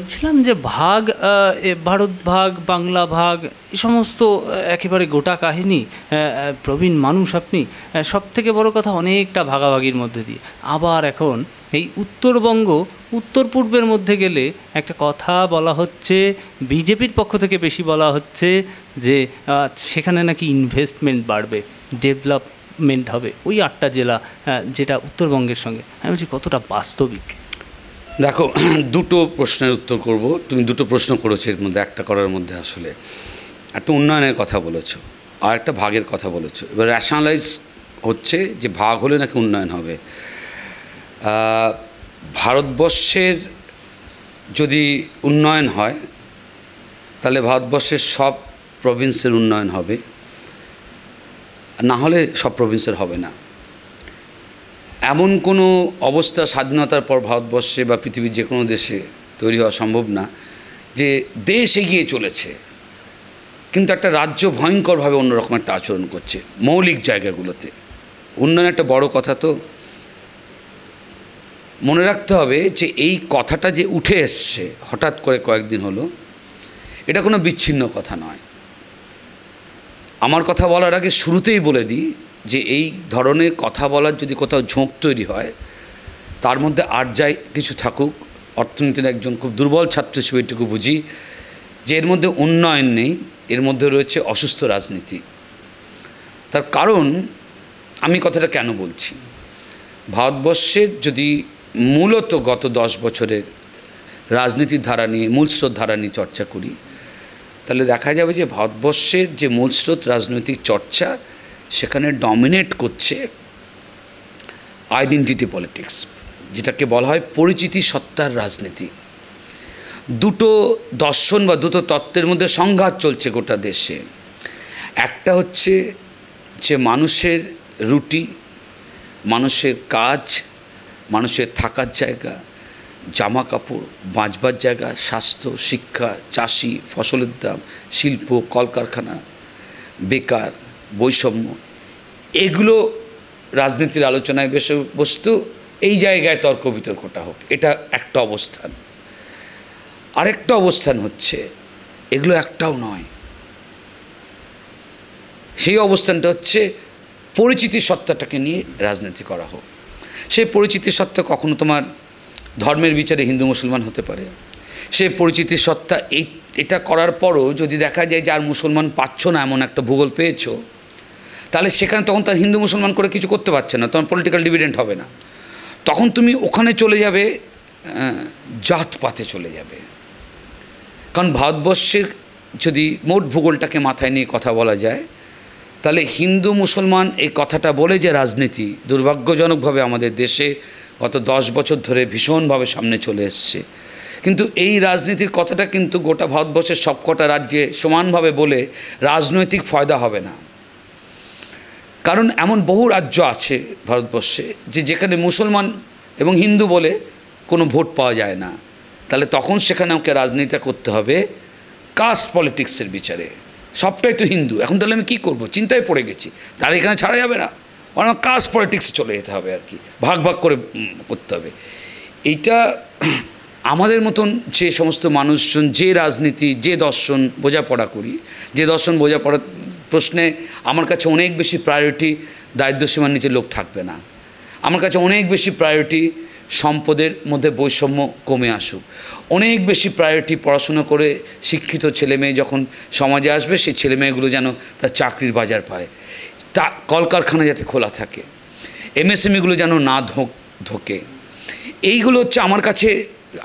বলছিলাম যে ভাগ ভারত ভাগ বাংলা ভাগ এই সমস্ত একেবারে গোটা কাহিনী। প্রবীণ মানুষ আপনি, সব থেকে বড় কথা অনেকটা ভাগাভাগির মধ্যে দিয়ে আবার এখন এই উত্তরবঙ্গ উত্তর পূর্বের মধ্যে গেলে একটা কথা বলা হচ্ছে, বিজেপির পক্ষ থেকে বেশি বলা হচ্ছে যে সেখানে নাকি ইনভেস্টমেন্ট বাড়বে, ডেভেলপমেন্ট হবে ওই 8টা জেলা, যেটা উত্তরবঙ্গের সঙ্গে। আমি বলছি কতটা বাস্তবিক। দেখো, দুটো প্রশ্নের উত্তর করব। তুমি দুটো প্রশ্ন করেছো, এর মধ্যে একটা করার মধ্যে আসলে একটা উন্নয়নের কথা বলেছো আর একটা ভাগের কথা বলেছো। এবার র্যাশনালাইজ হচ্ছে যে ভাগ হলে নাকি উন্নয়ন হবে। ভারতবর্ষের যদি উন্নয়ন হয় তাহলে ভারতবর্ষের সব প্রভিন্সের উন্নয়ন হবে, না হলে সব প্রভিন্সের হবে না। এমন কোনো অবস্থা স্বাধীনতার পর ভারতবর্ষে বা পৃথিবীর যে কোনো দেশে তৈরি হওয়া সম্ভব না যে দেশ এগিয়ে চলেছে কিন্তু একটা রাজ্য ভয়ঙ্করভাবে অন্যরকম একটা আচরণ করছে মৌলিক জায়গাগুলোতে। উন্নয়ন একটা বড় কথা, তো মনে রাখতে হবে যে এই কথাটা যে উঠে এসছে হঠাৎ করে কয়েকদিন হলো, এটা কোনো বিচ্ছিন্ন কথা নয়। আমার কথা বলার আগে শুরুতেই বলে দিই যে এই ধরনের কথা বলার যদি কোথাও ঝোঁক তৈরি হয়, তার মধ্যে আর যাই কিছু থাকুক, অর্থনীতির একজন খুব দুর্বল ছাত্র হিসেবে এটুকু বুঝি যে এর মধ্যে উন্নয়ন নেই, এর মধ্যে রয়েছে অসুস্থ রাজনীতি। তার কারণ আমি কথাটা কেন বলছি, ভারতবর্ষের যদি মূলত গত 10 বছরের রাজনীতির ধারা নিয়ে, মূলস্রোত ধারা নিয়ে চর্চা করি, তাহলে দেখা যাবে যে ভারতবর্ষের যে মূলস্রোত রাজনৈতিক চর্চা, সেখানে ডমিনেট করছে আইডেন্টিটি পলিটিক্স, যেটাকে বলা হয় পরিচিতি সত্তার রাজনীতি। দুটো দর্শন বা দুটো তত্ত্বের মধ্যে সংঘাত চলছে গোটা দেশে। একটা হচ্ছে যে মানুষের রুটি, মানুষের কাজ, মানুষের থাকার জায়গা, জামা কাপড়, বাঁচবার জায়গা, স্বাস্থ্য, শিক্ষা, চাষি, ফসলের দাম, শিল্প, কলকারখানা, বেকার, বৈষম্য, এগুলো রাজনীতির আলোচনায় বিষয়বস্তু। এই জায়গায় তর্ক বিতর্কটা হোক, এটা একটা অবস্থান। আরেকটা অবস্থান হচ্ছে এগুলো একটাও নয়, সেই অবস্থানটা হচ্ছে পরিচিতি সত্তাটাকে নিয়ে রাজনীতি করা হোক। সেই পরিচিতি সত্তা কখনো তোমার ধর্মের বিচারে হিন্দু মুসলমান হতে পারে। সেই পরিচিতি সত্তা এটা করার পরও যদি দেখা যায় যে আর মুসলমান পাচ্ছ না, এমন একটা ভূগোল পেয়েছো, তাহলে সেখানে তখন তার হিন্দু মুসলমান করে কিছু করতে পারছে না, তখন পলিটিক্যাল ডিভিডেন্ড হবে না। তখন তুমি ওখানে চলে যাবে, জাতপাতে চলে যাবে। কারণ ভারতবর্ষের যদি মোট ভূগোলটাকে মাথায় নিয়ে কথা বলা যায়, তাহলে হিন্দু মুসলমান এই কথাটা বলে যে রাজনীতি দুর্ভাগ্যজনকভাবে আমাদের দেশে গত 10 বছর ধরে ভীষণভাবে সামনে চলে এসছে। কিন্তু এই রাজনীতির কথাটা কিন্তু গোটা ভারতবর্ষের সবকটা রাজ্যে সমানভাবে বলে রাজনৈতিক ফায়দা হবে না। কারণ এমন বহু রাজ্য আছে ভারতবর্ষে যেখানে মুসলমান এবং হিন্দু বলে কোনো ভোট পাওয়া যায় না। তাহলে তখন সেখানে আমাকে রাজনীতিটা করতে হবে কাস্ট পলিটিক্সের বিচারে। সবটাই তো হিন্দু, এখন তাহলে আমি কী করবো, চিন্তায় পড়ে গেছি। তার এখানে ছাড়া যাবে না, আমার কাস্ট পলিটিক্সে চলে যেতে হবে আর কি, ভাগ ভাগ করে করতে হবে। এইটা আমাদের মতন যে সমস্ত মানুষজন যে রাজনীতি, যে দর্শন বোঝাপড়া করি, যে দর্শন বোঝাপড়া প্রশ্নে আমার কাছে অনেক বেশি প্রায়োরিটি দারিদ্র্যসীমার নিচে লোক থাকবে না। আমার কাছে অনেক বেশি প্রায়োরিটি সম্পদের মধ্যে বৈষম্য কমে আসুক। অনেক বেশি প্রায়োরিটি পড়াশুনো করে শিক্ষিত ছেলেমেয়ে যখন সমাজে আসবে, সেই ছেলেমেয়েগুলো যেন তার চাকরির বাজার পায়, তা কলকারখানা যাতে খোলা থাকে, এমএসএমইগুলো যেন না ধোকে। এইগুলো হচ্ছে আমার কাছে,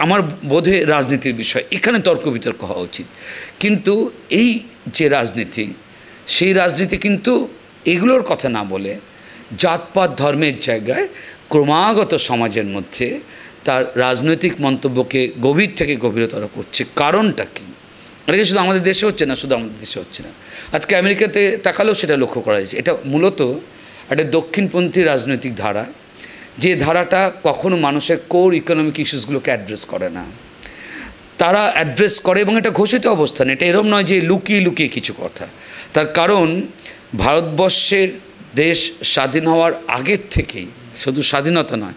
আমার বোধে রাজনীতির বিষয়। এখানে তর্ক বিতর্ক হওয়া উচিত। কিন্তু এই যে রাজনীতি, সেই রাজনীতি কিন্তু এগুলোর কথা না বলে জাতপাত ধর্মের জায়গায় ক্রমাগত সমাজের মধ্যে তার রাজনৈতিক মন্তব্যকে গভীর থেকে গভীরতর করছে। কারণটা কী? এটা শুধু আমাদের দেশে হচ্ছে না, শুধু আমাদের দেশে হচ্ছে না, আজকে আমেরিকাতে তাকালেও সেটা লক্ষ্য করা যাচ্ছে। এটা মূলত একটা দক্ষিণপন্থী রাজনৈতিক ধারা, যে ধারাটা কখনো মানুষের কোর ইকোনমিক ইস্যুসগুলোকে অ্যাড্রেস করে না। তারা অ্যাড্রেস করে এবং এটা ঘোষিত অবস্থান, এটা এরম নয় যে লুকিয়ে লুকিয়ে কিছু কথা। তার কারণ ভারতবর্ষের দেশ স্বাধীন হওয়ার আগের থেকেই, শুধু স্বাধীনতা নয়,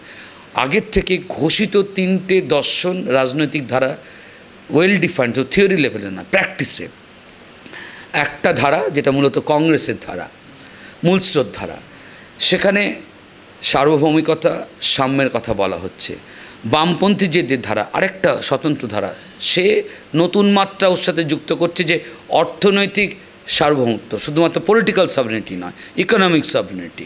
আগের থেকে ঘোষিত 3টে দর্শন রাজনৈতিক ধারা ওয়েল ডিফাইন্ড, তো থিওরি লেভেলে না, প্র্যাকটিসে একটা ধারা যেটা মূলত কংগ্রেসের ধারা, মূলস্রোত ধারা, সেখানে সার্বভৌমিকতা, সাম্যের কথা বলা হচ্ছে। বামপন্থী যে ধারা, আরেকটা স্বতন্ত্র ধারা, সে নতুন মাত্রা ওর সাথে যুক্ত করছে যে অর্থনৈতিক সার্বভৌমত্ব, শুধুমাত্র পলিটিক্যাল সাবরিনিটি নয়, ইকোনমিক সাবরিনিটি।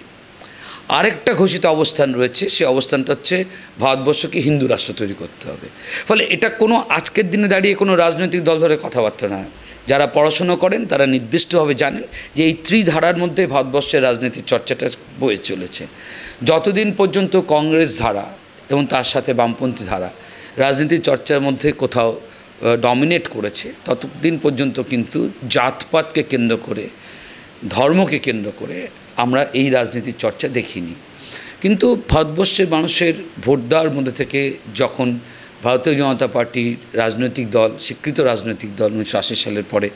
আরেকটা ঘোষিত অবস্থান রয়েছে, সে অবস্থানটা হচ্ছে ভারতবর্ষকে হিন্দু রাষ্ট্র তৈরি করতে হবে। ফলে এটা কোনো আজকের দিনে দাঁড়িয়ে কোনো রাজনৈতিক দল ধরে কথাবার্তা নয়। যারা পড়াশুনো করেন তারা নির্দিষ্টভাবে জানেন যে এই ত্রিধারার মধ্যে ভারতবর্ষের রাজনীতির চর্চাটা বয়ে চলেছে। যতদিন পর্যন্ত কংগ্রেস ধারা এবং তার সাথে বামপন্থী ধারা রাজনীতির চর্চার মধ্যে কোথাও ডমিনেট করেছে, ততদিন পর্যন্ত কিন্তু জাতপাতকে কেন্দ্র করে, ধর্মকে কেন্দ্র করে আমরা এই রাজনীতির চর্চা দেখিনি। কিন্তু ভারতবর্ষের মানুষের ভোট দেওয়ার মধ্যে থেকে যখন ভারতীয় জনতা পার্টির রাজনৈতিক দল, স্বীকৃত রাজনৈতিক দল 1980 সালের পরে,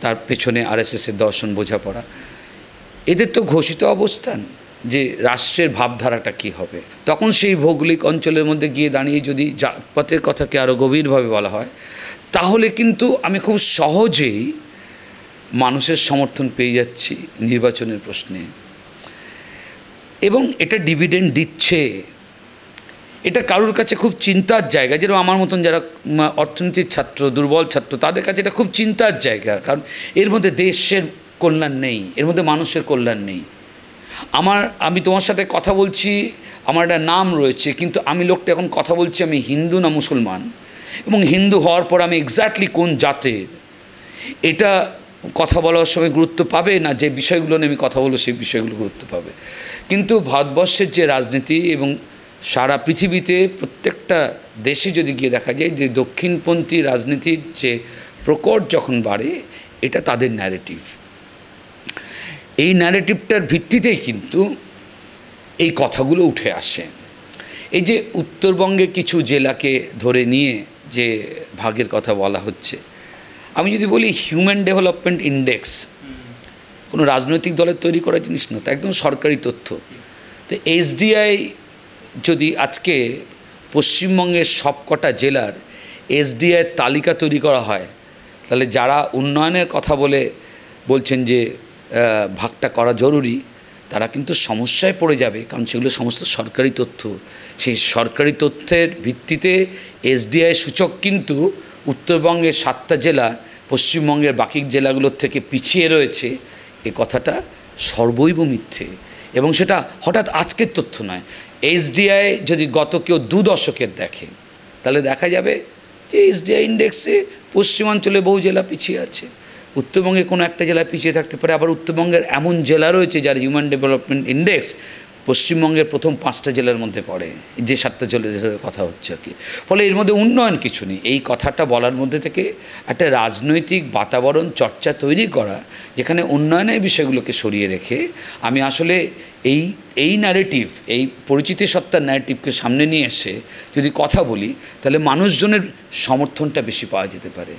তার পেছনে আরএসএসের দর্শন বোঝাপড়া, এদের তো ঘোষিত অবস্থান যে রাষ্ট্রের ভাবধারাটা কী হবে, তখন সেই ভৌগোলিক অঞ্চলের মধ্যে গিয়ে দাঁড়িয়ে যদি জাতপাতের কথাকে আরও গভীরভাবে বলা হয়, তাহলে কিন্তু আমি খুব সহজেই মানুষের সমর্থন পেয়ে যাচ্ছি নির্বাচনের প্রশ্নে, এবং এটা ডিভিডেন্ড দিচ্ছে। এটা কারোর কাছে খুব চিন্তার জায়গা, যেরকম আমার মতন যারা অর্থনীতির ছাত্র, দুর্বল ছাত্র, তাদের কাছে এটা খুব চিন্তার জায়গা। কারণ এর মধ্যে দেশের কল্যাণ নেই, এর মধ্যে মানুষের কল্যাণ নেই। আমি তোমার সাথে কথা বলছি, আমার একটা নাম রয়েছে, কিন্তু আমি লোকটা এখন কথা বলছি আমি হিন্দু না মুসলমান, এবং হিন্দু হওয়ার পর আমি এক্স্যাক্টলি কোন জাতের, এটা কথা বলার সময় গুরুত্ব পাবে না যে বিষয়গুলো নিয়ে আমি কথা বলবো সেই বিষয়গুলো গুরুত্ব পাবে। কিন্তু ভারতবর্ষের যে রাজনীতি এবং সারা পৃথিবীতে প্রত্যেকটা দেশে যদি গিয়ে দেখা যায় যে দক্ষিণপন্থী রাজনীতির যে প্রকট যখন বাড়ে, এটা তাদের ন্যারেটিভ। এই ন্যারেটিভটার ভিত্তিতেই কিন্তু এই কথাগুলো উঠে আসে। এই যে উত্তরবঙ্গে কিছু জেলাকে ধরে নিয়ে যে ভাগের কথা বলা হচ্ছে, আমি যদি বলি হিউম্যান ডেভেলপমেন্ট ইন্ডেক্স কোনো রাজনৈতিক দলের তৈরি করা জিনিস না, তা একদম সরকারি তথ্য। তো এসডিআই যদি আজকে পশ্চিমবঙ্গের সবকটা জেলার এসডিআইয়ের তালিকা তৈরি করা হয়, তাহলে যারা উন্নয়নের কথা বলছেন যে ভাগটা করা জরুরি, তারা কিন্তু সমস্যায় পড়ে যাবে, কারণ সেগুলো সমস্ত সরকারি তথ্য। সেই সরকারি তথ্যের ভিত্তিতে এসডিআই সূচক কিন্তু উত্তরবঙ্গের 7টা জেলা পশ্চিমবঙ্গের বাকি জেলাগুলোর থেকে পিছিয়ে রয়েছে, এ কথাটা সর্বৈব মিথ্যে। এবং সেটা হঠাৎ আজকের তথ্য নয়। এসডিআই যদি গত কেউ 2 দশকের দেখে, তাহলে দেখা যাবে যে এসডিআই ইন্ডেক্সে পশ্চিমাঞ্চলে বহু জেলা পিছিয়ে আছে, উত্তরবঙ্গে কোনো একটা জেলা পিছিয়ে থাকতে পারে। আবার উত্তরবঙ্গের এমন জেলা রয়েছে যার হিউম্যান ডেভেলপমেন্ট ইন্ডেক্স পশ্চিমবঙ্গের প্রথম 5টা জেলার মধ্যে পড়ে, যে 7টা জেলার কথা হচ্ছে আর কি। ফলে এর মধ্যে উন্নয়ন কিছু নেই। এই কথাটা বলার মধ্যে থেকে একটা রাজনৈতিক বাতাবরণ চর্চা তৈরি করা, যেখানে উন্নয়নের বিষয়গুলোকে সরিয়ে রেখে আমি আসলে এই ন্যারেটিভ, এই পরিচিতি সত্তার ন্যারেটিভকে সামনে নিয়ে এসে যদি কথা বলি, তাহলে মানুষজনের সমর্থনটা বেশি পাওয়া যেতে পারে।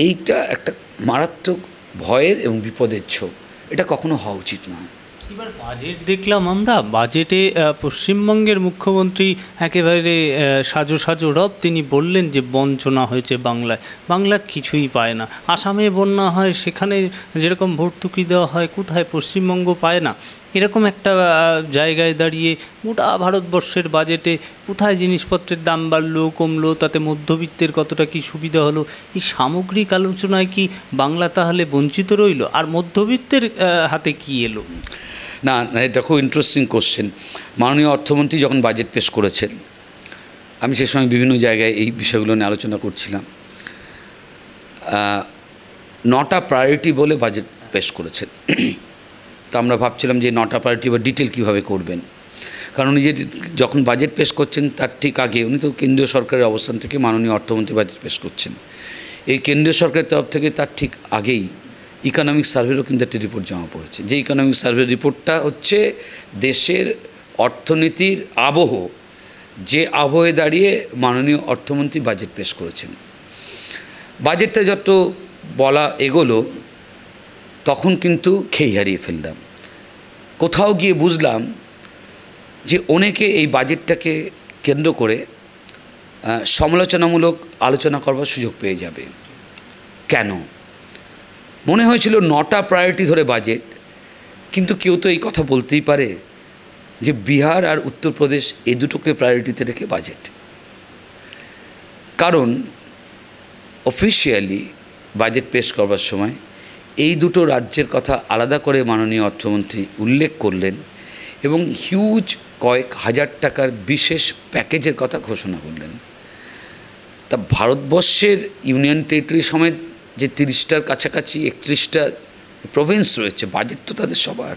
এইটা একটা মারাত্মক ভয়ের এবং বিপদের ছোপ, এটা কখনো হওয়া উচিত নয়। এবার বাজেট দেখলাম আমরা, বাজেটে পশ্চিমবঙ্গের মুখ্যমন্ত্রী একেবারে সাজো রব, তিনি বললেন যে বঞ্চনা হয়েছে বাংলায়, বাংলা কিছুই পায় না। আসামে বন্যা হয়, সেখানে যেরকম ভর্তুকি দেওয়া হয়, কোথায় পশ্চিমবঙ্গ পায় না। এরকম একটা জায়গায় দাঁড়িয়ে গোটা ভারতবর্ষের বাজেটে কোথায় জিনিসপত্রের দাম বাড়লো কমলো, তাতে মধ্যবিত্তের কতটা কি সুবিধা হলো, এই সামগ্রিক আলোচনায় কি বাংলা তাহলে বঞ্চিত রইল, আর মধ্যবিত্তের হাতে কি এলো? না, এটা খুব ইন্টারেস্টিং কোশ্চেন। মাননীয় অর্থমন্ত্রী যখন বাজেট পেশ করেছেন, আমি সে সময় বিভিন্ন জায়গায় এই বিষয়গুলো নিয়ে আলোচনা করছিলাম। 9টা প্রায়োরিটি বলে বাজেট পেশ করেছেন। তো আমরা ভাবছিলাম যে 9টা প্রায়োরিটি বা ডিটেল কীভাবে করবেন, কারণ উনি যে যখন বাজেট পেশ করছেন তার ঠিক আগে উনি তো কেন্দ্রীয় সরকারের অবস্থান থেকে মাননীয় অর্থমন্ত্রী বাজেট পেশ করছেন। এই কেন্দ্রীয় সরকারের তরফ থেকে তার ঠিক আগেই ইকোনমিক সার্ভেরও কিন্তু একটা রিপোর্ট জমা পড়েছে, যে ইকোনমিক সার্ভের রিপোর্টটা হচ্ছে দেশের অর্থনীতির আবহ, যে আবহে দাঁড়িয়ে মাননীয় অর্থমন্ত্রী বাজেট পেশ করেছেন। বাজেটটা যত বলা এগোলো, তখন কিন্তু খেই হারিয়ে ফেললাম। কোথাও গিয়ে বুঝলাম যে অনেকে এই বাজেটটাকে কেন্দ্র করে সমালোচনামূলক আলোচনা করবার সুযোগ পেয়ে যাবে। কেন? মনে হয়েছিল 9টা প্রায়োরিটি ধরে বাজেট, কিন্তু কেউ তো এই কথা বলতেই পারে যে বিহার আর উত্তরপ্রদেশ এই দুটোকে প্রায়োরিটিতে রেখে বাজেট। কারণ অফিসিয়ালি বাজেট পেশ করবার সময় এই দুটো রাজ্যের কথা আলাদা করে মাননীয় অর্থমন্ত্রী উল্লেখ করলেন এবং হিউজ কয়েক হাজার টাকার বিশেষ প্যাকেজের কথা ঘোষণা করলেন। তা ভারতবর্ষের ইউনিয়ন টেরিটরি সমেত যে 30টার কাছাকাছি 31টা প্রভিন্স রয়েছে, বাজেট তো তাদের সবার।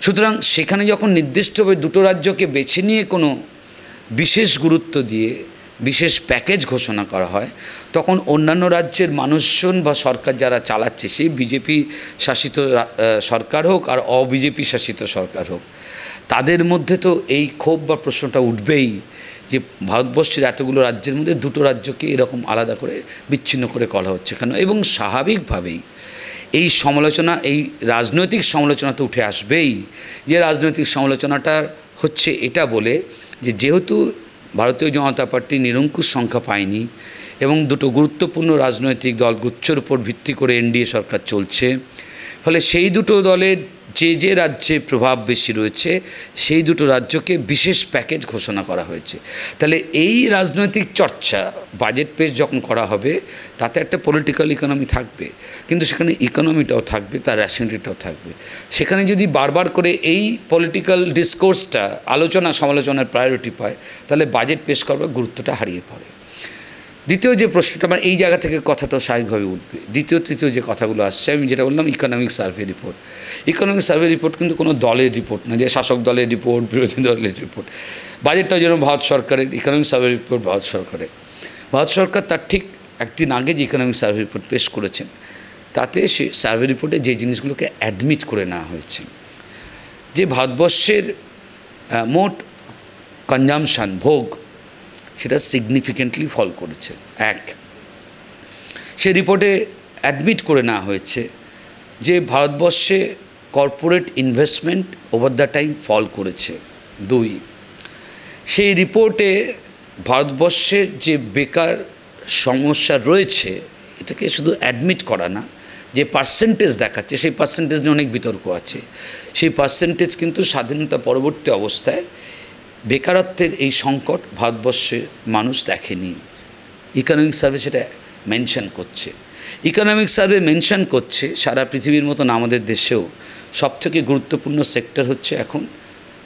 সুতরাং সেখানে যখন নির্দিষ্টভাবে দুটো রাজ্যকে বেছে নিয়ে কোনো বিশেষ গুরুত্ব দিয়ে বিশেষ প্যাকেজ ঘোষণা করা হয়, তখন অন্যান্য রাজ্যের মানুষজন বা সরকার যারা চালাচ্ছে, সেই বিজেপি শাসিত সরকার হোক আর অবিজেপি শাসিত সরকার হোক, তাদের মধ্যে তো এই ক্ষোভ বা প্রশ্নটা উঠবেই যে ভারতবর্ষের এতগুলো রাজ্যের মধ্যে দুটো রাজ্যকে এরকম আলাদা করে বিচ্ছিন্ন করে করা হচ্ছে কেন। এবং স্বাভাবিকভাবেই এই সমালোচনা, এই রাজনৈতিক সমালোচনা তো উঠে আসবেই, যে রাজনৈতিক সমালোচনাটা হচ্ছে এটা বলে যে যেহেতু ভারতীয় জনতা পার্টি নিরঙ্কুশ সংখ্যা পায়নি এবং দুটো গুরুত্বপূর্ণ রাজনৈতিক দল গুচ্ছর উপর ভিত্তি করে এনডিএ সরকার চলছে, ফলে সেই দুটো দলের যে রাজ্যে প্রভাব বেশি রয়েছে সেই দুটো রাজ্যকে বিশেষ প্যাকেজ ঘোষণা করা হয়েছে। তাহলে এই রাজনৈতিক চর্চা বাজেট পেশ যখন করা হবে তাতে একটা পলিটিক্যাল ইকোনমি থাকবে, কিন্তু সেখানে ইকোনমিটাও থাকবে, তার রেশনালিটিটাও থাকবে। সেখানে যদি বারবার করে এই পলিটিক্যাল ডিসকোর্সটা আলোচনা সমালোচনার প্রায়োরিটি পায়, তাহলে বাজেট পেশ করবার গুরুত্বটা হারিয়ে পড়ে। দ্বিতীয় যে প্রশ্নটা, আমার এই জায়গা থেকে কথাটা স্বাভাবিকভাবে উঠবে, দ্বিতীয় তৃতীয় যে কথাগুলো আসছে, আমি যেটা বললাম economic survey report. Economic survey report কিন্তু কোনো দলের রিপোর্ট না, যে শাসক দলের রিপোর্ট, বিরোধী দলের রিপোর্ট। বাজেটটা যেন ভারত সরকারের, ইকোনমিক সার্ভে রিপোর্ট ভারত সরকারের। ভারত সরকার তার ঠিক একদিন আগে যে ইকোনমিক সার্ভে রিপোর্ট পেশ করেছেন, তাতে সে সার্ভে রিপোর্টে যে জিনিসগুলোকে অ্যাডমিট করে নেওয়া হয়েছে, যে ভারতবর্ষের মোট কনজামশান, ভোগ, সেটা সিগনিফিকেন্টলি ফল করেছে। সে রিপোর্টে অ্যাডমিট করে নেওয়া হয়েছে যে ভারতবর্ষে corporate investment over the time fall করেছে। 2, সেই রিপোর্টে ভারতবর্ষের যে বেকার সমস্যা রয়েছে, এটাকে শুধু অ্যাডমিট করা না, যে পার্সেন্টেজ দেখাচ্ছে সেই পার্সেন্টেজ নিয়ে অনেক বিতর্ক আছে। সেই পার্সেন্টেজ কিন্তু স্বাধীনতা পরবর্তী অবস্থায় বেকারত্বের এই সংকট ভারতবর্ষে মানুষ দেখেনি। ইকোনমিক সার্ভে সেটা মেনশন করছে। ইকোনমিক সার্ভে মেনশন করছে সারা পৃথিবীর মতন আমাদের দেশেও সবথেকে গুরুত্বপূর্ণ সেক্টর হচ্ছে এখন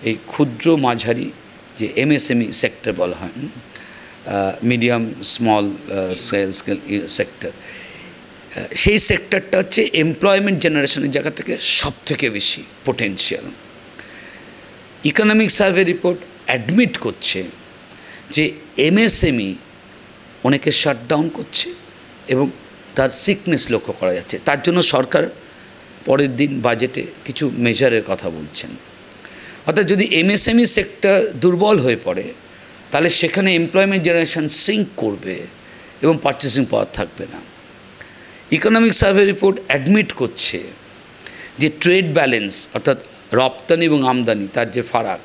এই ক্ষুদ্র মাঝারি যে এমএসএমই সেক্টর বলা হয়, মিডিয়াম স্মল স্কেল সেক্টর। সেই সেক্টরটা হচ্ছে এমপ্লয়মেন্ট জেনারেশনের জায়গা থেকে সবথেকে বেশি potential. Economic survey report admit করছে যে এমএসএমই অনেকে শাটডাউন করছে এবং তার সিকনেস লক্ষ্য করা যাচ্ছে। তার জন্য সরকার পরের দিন বাজেটে কিছু মেজারের কথা বলছেন। অর্থাৎ যদি এমএসএমই সেক্টর দুর্বল হয়ে পড়ে, তাহলে সেখানে এমপ্লয়মেন্ট জেনারেশন সিঙ্ক করবে এবং পারচেসিং পাওয়ার থাকবে না। ইকোনমিক সার্ভে রিপোর্ট অ্যাডমিট করছে যে ট্রেড ব্যালেন্স, অর্থাৎ রপ্তানি এবং আমদানি, তার যে ফারাক,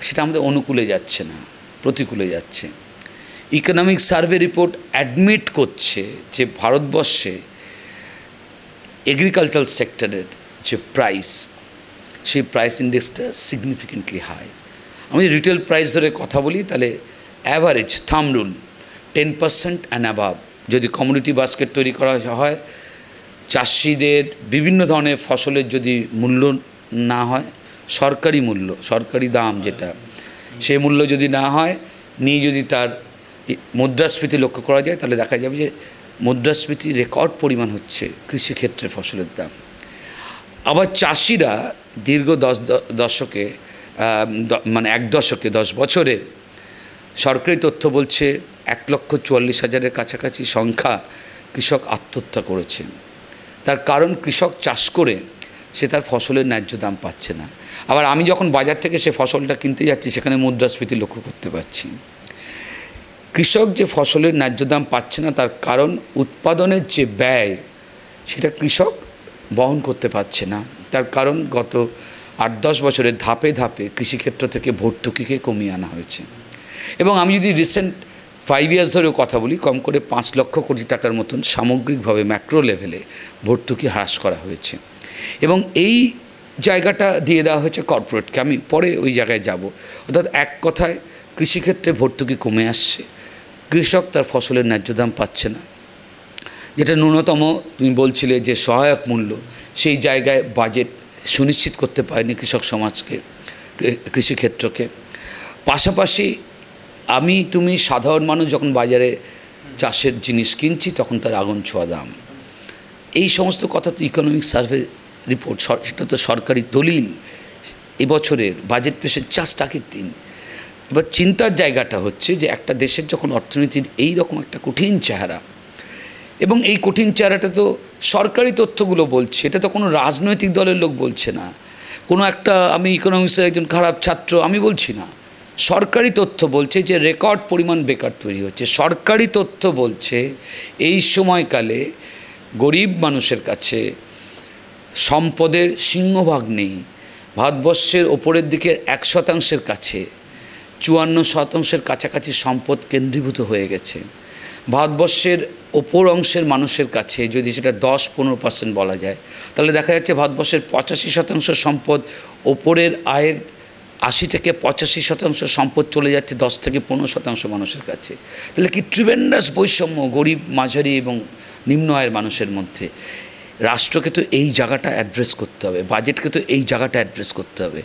সেটা আমাদের অনুকূলে যাচ্ছে না, প্রতিকূলে যাচ্ছে। ইকোনমিক সার্ভে রিপোর্ট অ্যাডমিট করছে যে ভারতবর্ষে এগ্রিকালচারাল সেক্টরের যে প্রাইস, সেই প্রাইস ইন্ডেক্সটা সিগনিফিকেন্টলি হাই। আমি রিটেল প্রাইস ধরে কথা বলি, তাহলে অ্যাভারেজ থাম রুল 10% অ্যান্ড অ্যাবাভ যদি কমিউনিটি বাস্কেট তৈরি করা হয়, চাষিদের বিভিন্ন ধরনের ফসলের যদি মূল্য না হয়, সরকারি মূল্য, সরকারি দাম যেটা, সেই মূল্য যদি না হয়, নিয়ে যদি তার মুদ্রাস্ফীতি লক্ষ্য করা যায়, তাহলে দেখা যাবে যে মুদ্রাস্ফীতি রেকর্ড পরিমাণ হচ্ছে কৃষিক্ষেত্রে ফসলের দাম। আবার চাষিরা দীর্ঘ 10 দশকে, মানে 1 দশকে 10 বছরে সরকারি তথ্য বলছে 1,44,000-এর কাছাকাছি সংখ্যা কৃষক আত্মহত্যা করেছে। তার কারণ কৃষক চাষ করে সে তার ফসলের ন্যায্য দাম পাচ্ছে না। আবার আমি যখন বাজার থেকে সে ফসলটা কিনতে যাচ্ছি, সেখানে মুদ্রাস্ফীতি লক্ষ্য করতে পারছি। কৃষক যে ফসলের ন্যায্য দাম পাচ্ছে না, তার কারণ উৎপাদনের যে ব্যয়, সেটা কৃষক বহন করতে পারছে না। তার কারণ গত 8-10 বছরে ধাপে ধাপে কৃষিক্ষেত্র থেকে ভর্তুকিকে কমিয়ে আনা হয়েছে। এবং আমি যদি রিসেন্ট 5 ইয়ার্স ধরেও কথা বলি, কম করে 5 লক্ষ কোটি টাকার মতন সামগ্রিকভাবে ম্যাক্রো লেভেলে ভর্তুকি হ্রাস করা হয়েছে এবং এই জায়গাটা দিয়ে দেওয়া হয়েছে কর্পোরেটকে। আমি পরে ওই জায়গায় যাব। অর্থাৎ এক কথায় কৃষিক্ষেত্রে ভর্তুকি কমে আসছে, কৃষক তার ফসলের ন্যায্য দাম পাচ্ছে না, যেটা ন্যূনতম তুমি বলছিলে যে সহায়ক মূল্য, সেই জায়গায় বাজেট সুনিশ্চিত করতে পারেনি কৃষক সমাজকে, কৃষিক্ষেত্রকে। পাশাপাশি তুমি সাধারণ মানুষ যখন বাজারে চাষের জিনিস কিনছি তখন তার আগুন ছোঁয়া দাম। এই সমস্ত কথা তো ইকোনমিক সার্ভে রিপোর্ট, সেটা তো সরকারি দলিল। এবছরের বাজেট পেশের 4 টাকার দিন। এবার চিন্তার জায়গাটা হচ্ছে যে একটা দেশের যখন অর্থনীতির এই রকম একটা কঠিন চেহারা, এবং এই কঠিন চেহারাটা তো সরকারি তথ্যগুলো বলছে, এটা তো কোনো রাজনৈতিক দলের লোক বলছে না, কোনো একটা আমি ইকোনমিক্সের একজন খারাপ ছাত্র আমি বলছি না, সরকারি তথ্য বলছে যে রেকর্ড পরিমাণ বেকার তৈরি হচ্ছে। সরকারি তথ্য বলছে এই সময়কালে গরিব মানুষের কাছে সম্পদের সিংহভাগ নেই। ভারতবর্ষের ওপরের দিকে 1% কাছে 54% কাছাকাছি সম্পদ কেন্দ্রীভূত হয়ে গেছে। ভারতবর্ষের ওপর অংশের মানুষের কাছে যদি সেটা 10-15% বলা যায়, তাহলে দেখা যাচ্ছে ভারতবর্ষের 85% সম্পদ, ওপরের আয়ের 80 থেকে 85% সম্পদ চলে যাচ্ছে 10 থেকে 15% মানুষের কাছে। তাহলে কি ট্রিমেন্ডাস বৈষম্য গরিব, মাঝারি এবং নিম্ন আয়ের মানুষের মধ্যে। রাষ্ট্রকে তো এই জায়গাটা অ্যাড্রেস করতে হবে, বাজেটকে তো এই জায়গাটা অ্যাড্রেস করতে হবে।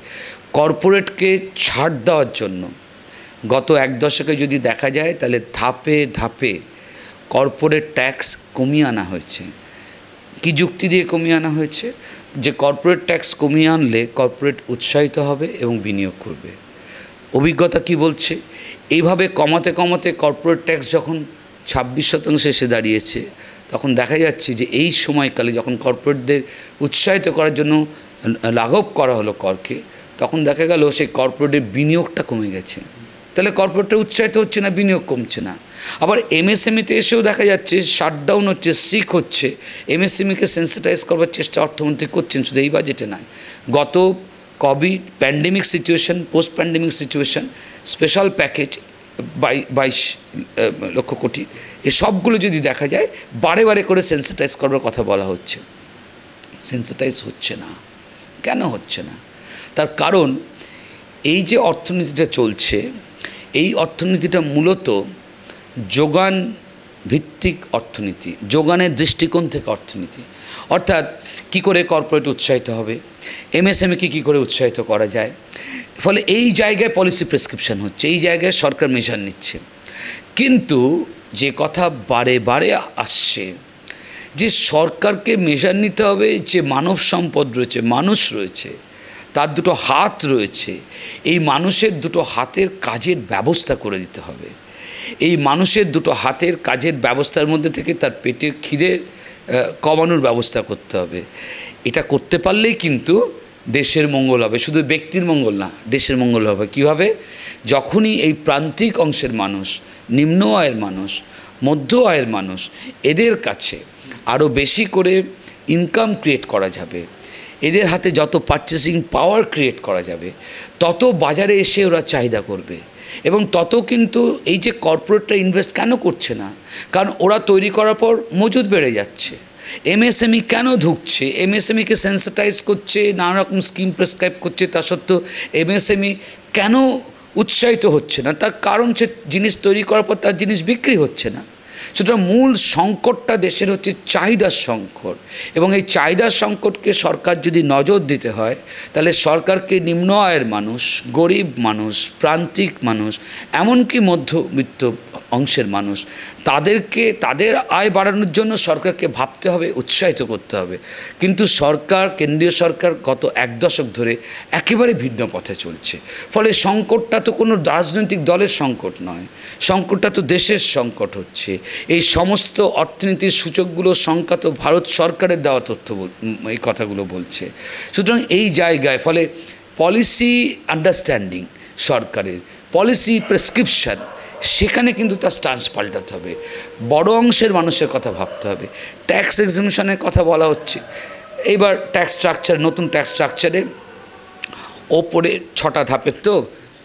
কর্পোরেটকে ছাড় দেওয়ার জন্য গত 1 দশকে যদি দেখা যায় তাহলে ধাপে ধাপে কর্পোরেট ট্যাক্স কমিয়ে আনা হয়েছে। কি যুক্তি দিয়ে কমিয়ে আনা হয়েছে? যে কর্পোরেট ট্যাক্স কমিয়ে আনলে কর্পোরেট উৎসাহিত হবে এবং বিনিয়োগ করবে। অভিজ্ঞতা কি বলছে? এইভাবে কমাতে কমাতে কর্পোরেট ট্যাক্স যখন 26% এসে দাঁড়িয়েছে, তখন দেখা যাচ্ছে যে এই সময়কালে যখন কর্পোরেটদের উৎসাহিত করার জন্য লাঘব করা হলো করকে, তখন দেখা গেল সেই কর্পোরেটের বিনিয়োগটা কমে গেছে। তাহলে কর্পোরেটটা উৎসাহিত হচ্ছে না, বিনিয়োগ কমছে না। আবার এমএসএমইতে এসেও দেখা যাচ্ছে শাটডাউন হচ্ছে, সিক হচ্ছে। এমএসএমইকে সেন্সিটাইজ করবার চেষ্টা অর্থমন্ত্রী করছেন, শুধু এই বাজেটে নয়। গত Covid pandemic situation, post pandemic situation, special package 22 lakh crore, এ সবগুলো যদি দেখা যায় বারে বারে করে সেন্সিটাইজ করবার কথা বলা হচ্ছে। সেন্সিটাইজ হচ্ছে না। কেন হচ্ছে না? তার কারণ এই যে অর্থনীতিটা চলছে, এই অর্থনীতিটা মূলত যোগান ভিত্তিক অর্থনীতি, যোগানের দৃষ্টিকোণ থেকে অর্থনীতি। অর্থাৎ কি করে কর্পোরেট উৎসাহিত হবে, এমএসএমইকে কী করে উৎসাহিত করা যায়। ফলে এই জায়গায় পলিসি প্রেসক্রিপশন হচ্ছে, এই জায়গায় সরকার মেজার নিচ্ছে। কিন্তু যে কথা বারে বারে আসছে যে সরকারকে মেজার নিতে হবে, যে মানব সম্পদ রয়েছে, মানুষ রয়েছে, তার দুটো হাত রয়েছে, এই মানুষের দুটো হাতের কাজের ব্যবস্থা করে দিতে হবে। এই মানুষের দুটো হাতের কাজের ব্যবস্থার মধ্যে থেকে তার পেটের খিদে কমানোর ব্যবস্থা করতে হবে। এটা করতে পারলেই কিন্তু দেশের মঙ্গল হবে, শুধু ব্যক্তির মঙ্গল না, দেশের মঙ্গল হবে। কীভাবে? যখনই এই প্রান্তিক অংশের মানুষ, নিম্ন আয়ের মানুষ, মধ্য আয়ের মানুষ, এদের কাছে আরও বেশি করে ইনকাম ক্রিয়েট করা যাবে, এদের হাতে যত পারচেসিং পাওয়ার ক্রিয়েট করা যাবে, তত বাজারে এসে ওরা চাহিদা করবে। এবং তত কিন্তু এই যে কর্পোরেটরা ইনভেস্ট কেন করছে না? কারণ ওরা তৈরি করার পর মজুদ বেড়ে যাচ্ছে। এমএসএমই কেন ঢুকছে? এমএসএমইকে সেন্সিটাইজ করছে, নানা রকম স্কিম প্রেসক্রাইব করছে, তা সত্ত্বেও এমএসএমই কেন উৎসাহিত হচ্ছে না? তার কারণ সে জিনিস তৈরি করার পর তার জিনিস বিক্রি হচ্ছে না। সুতরাং মূল সংকটটা দেশের হচ্ছে চাহিদার সংকট, এবং এই চাহিদার সংকটকে সরকার যদি নজর দিতে হয়, তাহলে সরকারকে নিম্ন আয়ের মানুষ, গরিব মানুষ, প্রান্তিক মানুষ, এমনকি মধ্যবিত্ত অংশের মানুষ, তাদেরকে তাদের আয় বাড়ানোর জন্য সরকারকে ভাবতে হবে, উৎসাহিত করতে হবে। কিন্তু সরকার, কেন্দ্রীয় সরকার গত 1 দশক ধরে একেবারে ভিন্ন পথে চলছে। ফলে সংকটটা তো কোনো রাজনৈতিক দলের সংকট নয়, সংকটটা তো দেশের সংকট হচ্ছে। এই সমস্ত অর্থনীতির সূচকগুলো সংখ্যা তো ভারত সরকারের দেওয়া তথ্য, এই কথাগুলো বলছে। সুতরাং এই জায়গায় ফলে পলিসি আন্ডারস্ট্যান্ডিং সরকারের, পলিসি প্রেসক্রিপশন, সেখানে কিন্তু তার স্টান্স পাল্টাতে হবে। বড় অংশের মানুষের কথা ভাবতে হবে। ট্যাক্স এক্সামিশনের কথা বলা হচ্ছে। এবার ট্যাক্স স্ট্রাকচার, নতুন ট্যাক্স স্ট্রাকচারে ওপরে 6টা ধাপের তো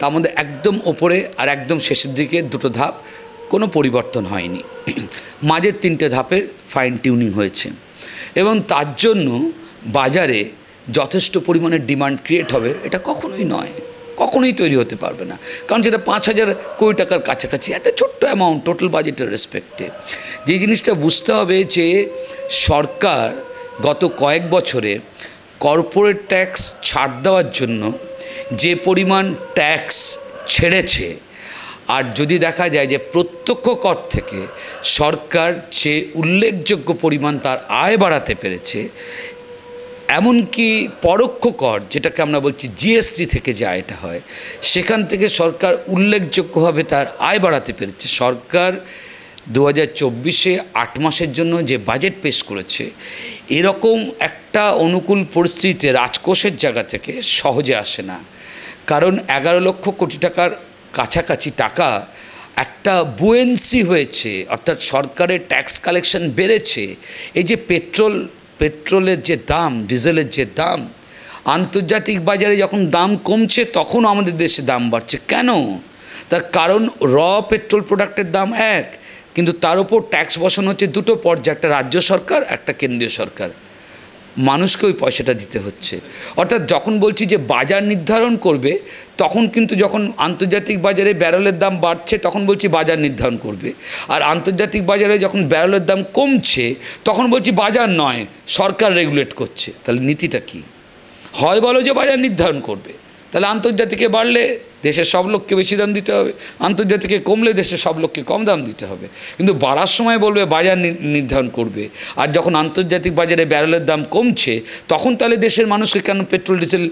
তার মধ্যে একদম ওপরে আর একদম শেষের দিকে দুটো ধাপ কোনো পরিবর্তন হয়নি, মাঝের তিনটে ধাপের ফাইন টিউনিং হয়েছে। এবং তার জন্য বাজারে যথেষ্ট পরিমাণে ডিমান্ড ক্রিয়েট হবে এটা কখনোই নয়, কখনোই তৈরি হতে পারবে না। কারণ সেটা 5,000 কোটি টাকার কাছাকাছি একটা ছোট্ট অ্যামাউন্ট টোটাল বাজেটের রেসপেক্টে। যে জিনিসটা বুঝতে হবে যে সরকার গত কয়েক বছরে কর্পোরেট ট্যাক্স ছাড় দেওয়ার জন্য যে পরিমাণ ট্যাক্স ছেড়েছে, আর যদি দেখা যায় যে প্রত্যক্ষ কর থেকে সরকার যে উল্লেখযোগ্য পরিমাণ তার আয় বাড়াতে পেরেছে, এমনকি পরোক্ষ কর যেটাকে আমরা বলছি জিএসটি থেকে যে আয়টা হয়, সেখান থেকে সরকার উল্লেখযোগ্যভাবে তার আয় বাড়াতে পেরেছে। সরকার 2024-এ 8 মাসের জন্য যে বাজেট পেশ করেছে, এরকম একটা অনুকূল পরিস্থিতিতে রাজকোষের জায়গা থেকে সহজে আসে না। কারণ 11 লক্ষ কোটি টাকার কাছাকাছি টাকা একটা বুয়েন্সি হয়েছে, অর্থাৎ সরকারের ট্যাক্স কালেকশন বেড়েছে। এই যে পেট্রোলের যে দাম, ডিজেলের যে দাম, আন্তর্জাতিক বাজারে যখন দাম কমছে তখনও আমাদের দেশে দাম বাড়ছে। কেন? তার কারণ পেট্রোল প্রোডাক্টের দাম এক, কিন্তু তার উপর ট্যাক্স বসানো হচ্ছে দুটো পর্যায়ে, একটা রাজ্য সরকার, একটা কেন্দ্রীয় সরকার। মানুষকে ওই পয়সাটা দিতে হচ্ছে। অর্থাৎ যখন বলছি যে বাজার নির্ধারণ করবে, তখন কিন্তু যখন আন্তর্জাতিক বাজারে ব্যারেলের দাম বাড়ছে তখন বলছি বাজার নির্ধারণ করবে, আর আন্তর্জাতিক বাজারে যখন ব্যারেলের দাম কমছে তখন বলছি বাজার নয়, সরকার রেগুলেট করছে। তাহলে নীতিটা কী? হয় বলো যে বাজার নির্ধারণ করবে, তাহলে আন্তর্জাতিকে বাড়লে দেশের সব লোককে বেশি দাম দিতে হবে, আন্তর্জাতিকে কমলে দেশের সব লোককে কম দাম দিতে হবে। কিন্তু বাড়ার সময় বলবে বাজার নির্ধারণ করবে, আর যখন আন্তর্জাতিক বাজারে ব্যারেলের দাম কমছে তখন তাহলে দেশের মানুষকে কেন পেট্রোল, ডিজেল,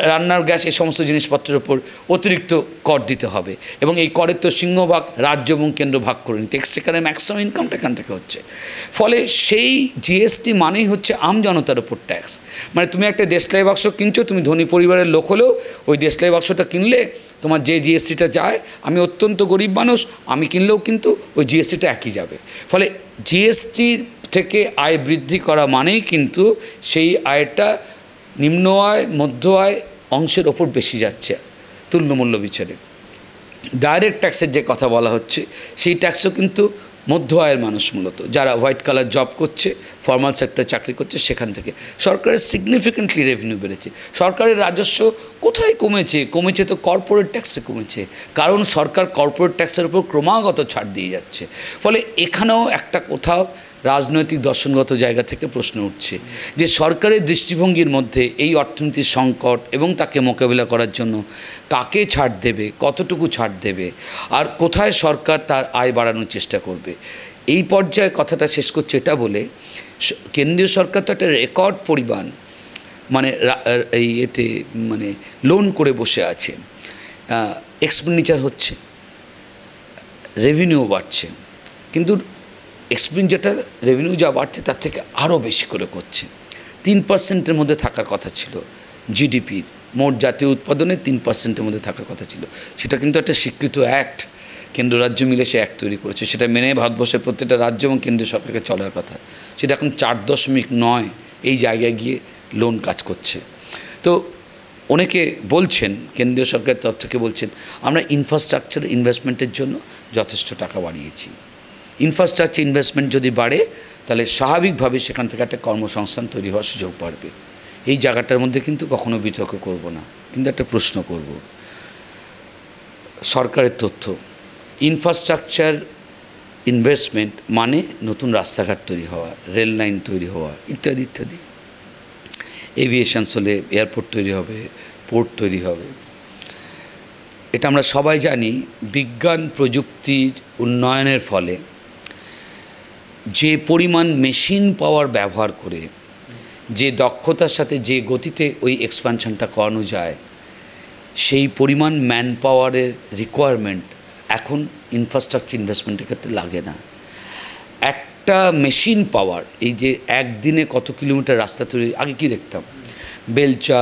রান্নার গ্যাস এই সমস্ত জিনিসপত্রের ওপর অতিরিক্ত কর দিতে হবে? এবং এই করের তো সিংহভাগ রাজ্য এবং কেন্দ্র ভাগ করে নিতে, এক্সট্রাকারের ম্যাক্সিমাম ইনকামটা এখান থেকে হচ্ছে। ফলে সেই জিএসটি মানেই হচ্ছে আম জনতার ওপর ট্যাক্স। মানে তুমি একটা দেশলাই বাক্স কিনছো, তুমি ধনী পরিবারের লোক হলেও ওই দেশলাই বাক্সটা কিনলে তোমার যে জিএসটিটা যায়, আমি অত্যন্ত গরিব মানুষ, আমি কিনলেও কিন্তু ওই জিএসটিটা একই যাবে। ফলে জিএসটির থেকে আয় বৃদ্ধি করা মানেই কিন্তু সেই আয়টা নিম্ন আয়, মধ্য আয় অংশের ওপর বেশি যাচ্ছে তুল্যমূল্য বিচারে। ডাইরেক্ট ট্যাক্সের যে কথা বলা হচ্ছে, সেই ট্যাক্সও কিন্তু মধ্য আয়ের মানুষ, মূলত যারা হোয়াইট কালার জব করছে, ফর্মাল সেক্টরে চাকরি করছে, সেখান থেকে সরকারের সিগনিফিকেন্টলি রেভিনিউ বেড়েছে। সরকারের রাজস্ব কোথায় কমেছে? কমেছে তো কর্পোরেট ট্যাক্সে কমেছে, কারণ সরকার কর্পোরেট ট্যাক্সের উপর ক্রমাগত ছাড় দিয়ে যাচ্ছে। ফলে এখানেও একটা কোথাও রাজনৈতিক দর্শনগত জায়গা থেকে প্রশ্ন উঠছে যে সরকারের দৃষ্টিভঙ্গির মধ্যে এই অর্থনীতির সংকট এবং তাকে মোকাবিলা করার জন্য কাকে ছাড় দেবে, কতটুকু ছাড় দেবে, আর কোথায় সরকার তার আয় বাড়ানোর চেষ্টা করবে। এই পর্যায়ে কথাটা শেষ করছে এটা বলে, কেন্দ্রীয় সরকার তো একটা রেকর্ড পরিমাণ মানে লোন করে বসে আছে, এক্সপেন্ডিচার হচ্ছে, রেভিনিউ বাড়ছে, কিন্তু এক্সপেন্ডিচারটা রেভিনিউ যা বাড়ছে তার থেকে আরও বেশি করে করছে। 3%-এর মধ্যে থাকার কথা ছিল জিডিপির, মোট জাতীয় উৎপাদনের 3%-এর মধ্যে থাকার কথা ছিল। সেটা কিন্তু একটা স্বীকৃত অ্যাক্ট, কেন্দ্র রাজ্য মিলে সে অ্যাক্ট তৈরি করেছে, সেটা মেনে ভারতবর্ষের প্রত্যেকটা রাজ্য এবং কেন্দ্রীয় সরকারকে চলার কথা। সেটা এখন 4.9 এই জায়গায় গিয়ে লোন কাজ করছে। তো অনেকে বলছেন, কেন্দ্রীয় সরকারের তরফ থেকে বলছেন, আমরা ইনফ্রাস্ট্রাকচার ইনভেস্টমেন্টের জন্য যথেষ্ট টাকা বাড়িয়েছি। ইনফ্রাস্ট্রাকচার ইনভেস্টমেন্ট যদি বাড়ে তাহলে স্বাভাবিকভাবে সেখান থেকে একটা কর্মসংস্থান তৈরি হওয়ার সুযোগ বাড়বে। এই জায়গাটার মধ্যে কিন্তু কখনো বিতর্ক করব না, কিন্তু একটা প্রশ্ন করব। সরকারের তথ্য, ইনফ্রাস্ট্রাকচার ইনভেস্টমেন্ট মানে নতুন রাস্তাঘাট তৈরি হওয়া, রেল লাইন তৈরি হওয়া, ইত্যাদি ইত্যাদি। এভিয়েশনস হলে এয়ারপোর্ট তৈরি হবে, পোর্ট তৈরি হবে। এটা আমরা সবাই জানি, বিজ্ঞান প্রযুক্তির উন্নয়নের ফলে যে পরিমাণ মেশিন পাওয়ার ব্যবহার করে যে দক্ষতার সাথে যে গতিতে ওই এক্সপানশনটা করানো যায়, সেই পরিমাণ ম্যান পাওয়ারের রিকোয়ারমেন্ট এখন ইনফ্রাস্ট্রাকচার ইনভেস্টমেন্টের ক্ষেত্রে লাগে না। একটা মেশিন পাওয়ার, এই যে একদিনে কত কিলোমিটার রাস্তা তৈরি, আগে কি দেখতাম, বেলচা,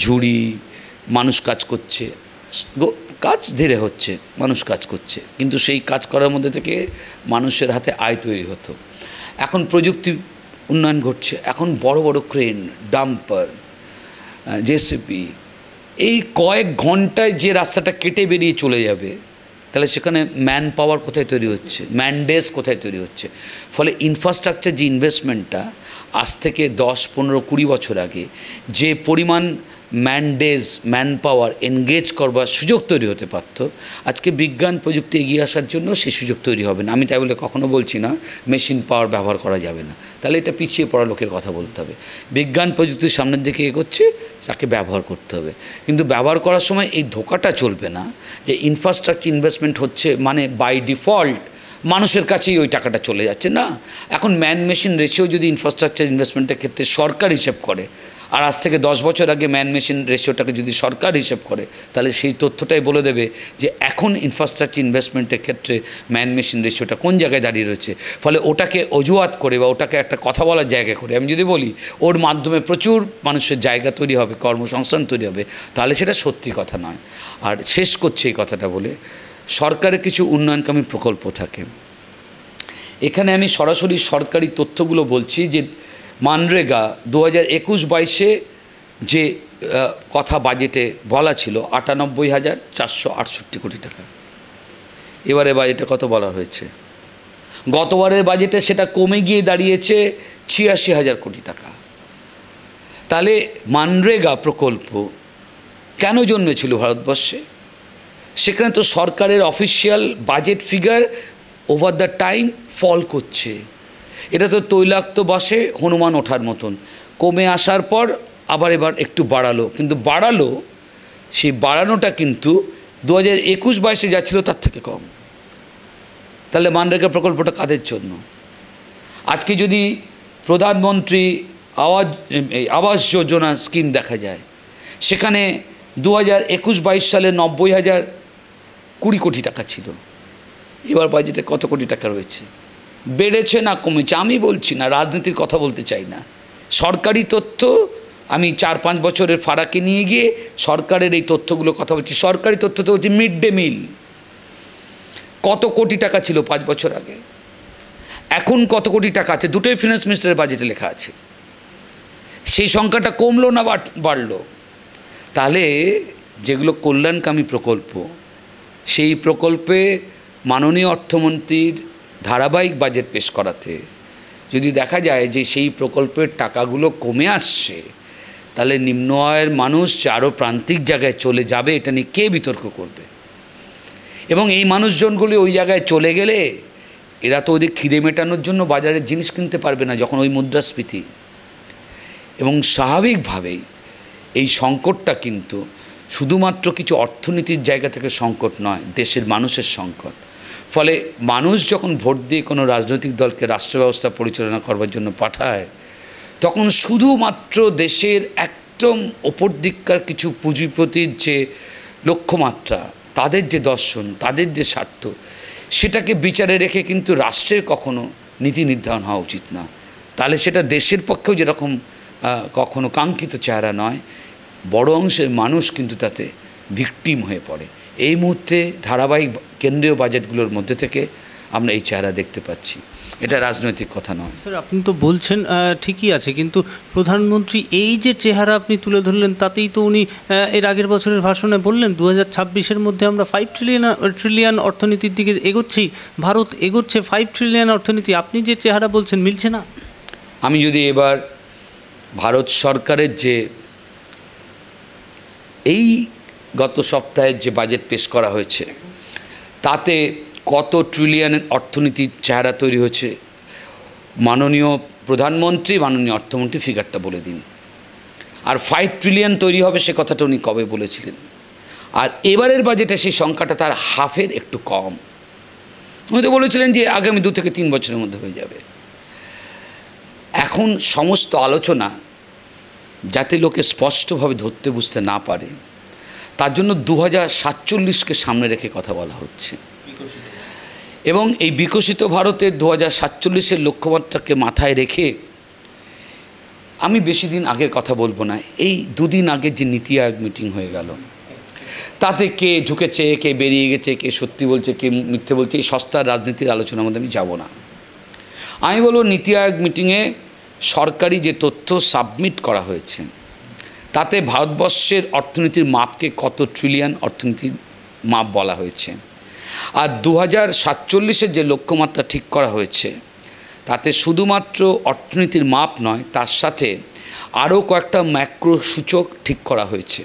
ঝুড়ি, মানুষ কাজ করছে, কাজ ধীরে হচ্ছে, মানুষ কাজ করছে, কিন্তু সেই কাজ করার মধ্যে থেকে মানুষের হাতে আয় তৈরি হতো। এখন প্রযুক্তি উন্নয়ন ঘটছে, এখন বড় বড় ক্রেন, ডাম্পার, জেসিপি, এই কয়েক ঘন্টায় যে রাস্তাটা কেটে বেরিয়ে চলে যাবে, তাহলে সেখানে ম্যান পাওয়ার কোথায় তৈরি হচ্ছে, ম্যান ডেজ কোথায় তৈরি হচ্ছে? ফলে ইনফ্রাস্ট্রাকচার যে ইনভেস্টমেন্টটা আজ থেকে 10, 15, 20 বছর আগে যে পরিমাণ man days, man power engage করবার সুযোগ তৈরি হতে পারত, আজকে বিজ্ঞান প্রযুক্তি এগিয়ে আসার জন্য সেই সুযোগ তৈরি হবে না। আমি তাই বলে কখনো বলছি না মেশিন পাওয়ার ব্যবহার করা যাবে না, তাহলে এটা পিছিয়ে পড়া লোকের কথা বলতে হবে। বিজ্ঞান প্রযুক্তির সামনের দিকে এগোচ্ছে, তাকে ব্যবহার করতে হবে। কিন্তু ব্যবহার করার সময় এই ধোঁকাটা চলবে না যে ইনফ্রাস্ট্রাকচার ইনভেস্টমেন্ট হচ্ছে মানে বাই ডিফল্ট মানুষের কাছেই ওই টাকাটা চলে যাচ্ছে না। এখন ম্যান মেশিন রেশিও যদি ইনফ্রাস্ট্রাকচার ইনভেস্টমেন্টের ক্ষেত্রে সরকার হিসেব করে, আর আজ থেকে 10 বছর আগে ম্যান মেশিন রেশিওটাকে যদি সরকার হিসেব করে, তাহলে সেই তথ্যটাই বলে দেবে যে এখন ইনফ্রাস্ট্রাকচার ইনভেস্টমেন্টের ক্ষেত্রে ম্যান মেশিন রেশিওটা কোন জায়গায় দাঁড়িয়ে রয়েছে। ফলে ওটাকে অজুহাত করে বা ওটাকে একটা কথা বলার জায়গা করে আমি যদি বলি ওর মাধ্যমে প্রচুর মানুষের জায়গা তৈরি হবে, কর্মসংস্থান তৈরি হবে, তাহলে সেটা সত্যি কথা নয়। আর শেষ করছে এই কথাটা বলে, সরকারের কিছু উন্নয়নকামী প্রকল্প থাকে। এখানে আমি সরাসরি সরকারি তথ্যগুলো বলছি যে মানরেগা 2021-22 যে কথা বাজেটে বলা ছিল 98,468 কোটি টাকা, এবারে বাজেটে কত বলা হয়েছে? গতবারের বাজেটে সেটা কমে গিয়ে দাঁড়িয়েছে 86,000 কোটি টাকা। তাহলে মানরেগা প্রকল্প কেন জন্মেছিল ভারতবর্ষে? সেখানে তো সরকারের official budget figure over the time fall করছে। এটা তো তৈলাক্ত বাসে হনুমান ওঠার মতন, কমে আসার পর আবার এবার একটু বাড়ালো, কিন্তু বাড়ালো সেই বাড়ানোটা কিন্তু 2021-22 যা ছিল তার থেকে কম। তাহলে মানরেগা প্রকল্পটা কাদের জন্য? আজকে যদি প্রধানমন্ত্রী আবাস যোজনা স্কিম দেখা যায়, সেখানে 2021-22 সালে 90,020 কোটি টাকা ছিল, এবার বাজেটে কত কোটি টাকা রয়েছে? বেড়েছে না কমেছে? আমি বলছি না, রাজনীতির কথা বলতে চাই না, সরকারি তথ্য আমি 4-5 বছরের ফারাকে নিয়ে গিয়ে সরকারের এই তথ্যগুলো কথা বলছি। সরকারি তথ্য তো হচ্ছে মিড ডে মিল কত কোটি টাকা ছিল 5 বছর আগে, এখন কত কোটি টাকা আছে, দুটোই ফিনান্স মিনিস্টারের বাজেটে লেখা আছে। সেই সংখ্যাটা কমলো না বাড়লো? তাহলে যেগুলো কল্যাণকামী প্রকল্প, সেই প্রকল্পে মাননীয় অর্থমন্ত্রীর ধারাবাহিক বাজেট পেশ করাতে যদি দেখা যায় যে সেই প্রকল্পের টাকাগুলো কমে আসছে, তাহলে নিম্ন আয়ের মানুষ আরও প্রান্তিক জায়গায় চলে যাবে, এটা নিয়ে কে বিতর্ক করবে? এবং এই মানুষজনগুলি ওই জায়গায় চলে গেলে এরা তো ওদের খিদে মেটানোর জন্য বাজারে জিনিস কিনতে পারবে না যখন ওই মুদ্রাস্ফীতি। এবং স্বাভাবিকভাবেই এই সংকটটা কিন্তু শুধুমাত্র কিছু অর্থনীতির জায়গা থেকে সংকট নয়, দেশের মানুষের সংকট। ফলে মানুষ যখন ভোট দিয়ে কোনো রাজনৈতিক দলকে রাষ্ট্র ব্যবস্থা পরিচালনা করবার জন্য পাঠায়, তখন শুধুমাত্র দেশের একদম ওপর দিককার কিছু পুঁজিপতির যে লক্ষ্যমাত্রা, তাদের যে দর্শন, তাদের যে স্বার্থ, সেটাকে বিচারে রেখে কিন্তু রাষ্ট্রের কখনো নীতি নির্ধারণ হওয়া উচিত না। তাহলে সেটা দেশের পক্ষেও যেরকম কখনো কাঙ্ক্ষিত চেহারা নয়, বড় অংশের মানুষ কিন্তু তাতে ভিকটিম হয়ে পড়ে। এই মুহূর্তে ধারাবাহিক কেন্দ্রীয় বাজেটগুলোর মধ্যে থেকে আমরা এই চেহারা দেখতে পাচ্ছি। এটা রাজনৈতিক কথা নয়। স্যার, আপনি তো বলছেন ঠিকই আছে, কিন্তু প্রধানমন্ত্রী এই যে চেহারা আপনি তুলে ধরলেন, তাতেই তো উনি এর আগের বছরের ভাষণে বললেন 2026-এর মধ্যে আমরা 5 ট্রিলিয়ন অর্থনীতির দিকে এগোচ্ছি, ভারত এগোচ্ছে 5 ট্রিলিয়ন অর্থনীতি। আপনি যে চেহারা বলছেন মিলছে না। আমি যদি এবার ভারত সরকারের যে এই গত সপ্তাহের যে বাজেট পেশ করা হয়েছে, তাতে কত ট্রিলিয়নের অর্থনীতির চেহারা তৈরি হয়েছে, মাননীয় প্রধানমন্ত্রী, মাননীয় অর্থমন্ত্রী ফিগারটা বলে দিন। আর 5 ট্রিলিয়ন তৈরি হবে সে কথাটা উনি কবে বলেছিলেন? আর এবারের বাজেটে সেই সংখ্যাটা তার হাফের একটু কম। উনি তো বলেছিলেন যে আগামী 2 থেকে 3 বছরের মধ্যে হয়ে যাবে। এখন সমস্ত আলোচনা যাতে লোকে স্পষ্টভাবে ধরতে বুঝতে না পারে, তার জন্য 2047-কে সামনে রেখে কথা বলা হচ্ছে। এবং এই বিকশিত ভারতের 2047-এর লক্ষ্যমাত্রাকে মাথায় রেখে আমি বেশি দিন আগের কথা বলবো না, এই 2 দিন আগে যে নীতি আয়োগ মিটিং হয়ে গেল, তাতে কে ঢুকেছে, কে বেরিয়ে গেছে, কে সত্যি বলছে, কে মিথ্যে বলছে, এই সস্তার রাজনীতির আলোচনার মধ্যে আমি যাব না। আমি বলবো নীতি আয়োগ মিটিংয়ে সরকারি যে তথ্য সাবমিট করা হয়েছে, তাতে ভারতবর্ষের অর্থনীতির মাপকে কত ট্রিলিয়ন অর্থনীতির মাপ বলা হয়েছে। আর 2047-এর যে লক্ষ্যমাত্রা ঠিক করা হয়েছে তাতে শুধুমাত্র অর্থনীতির মাপ নয়, তার সাথে আরও কয়েকটা ম্যাক্রো সূচক ঠিক করা হয়েছে।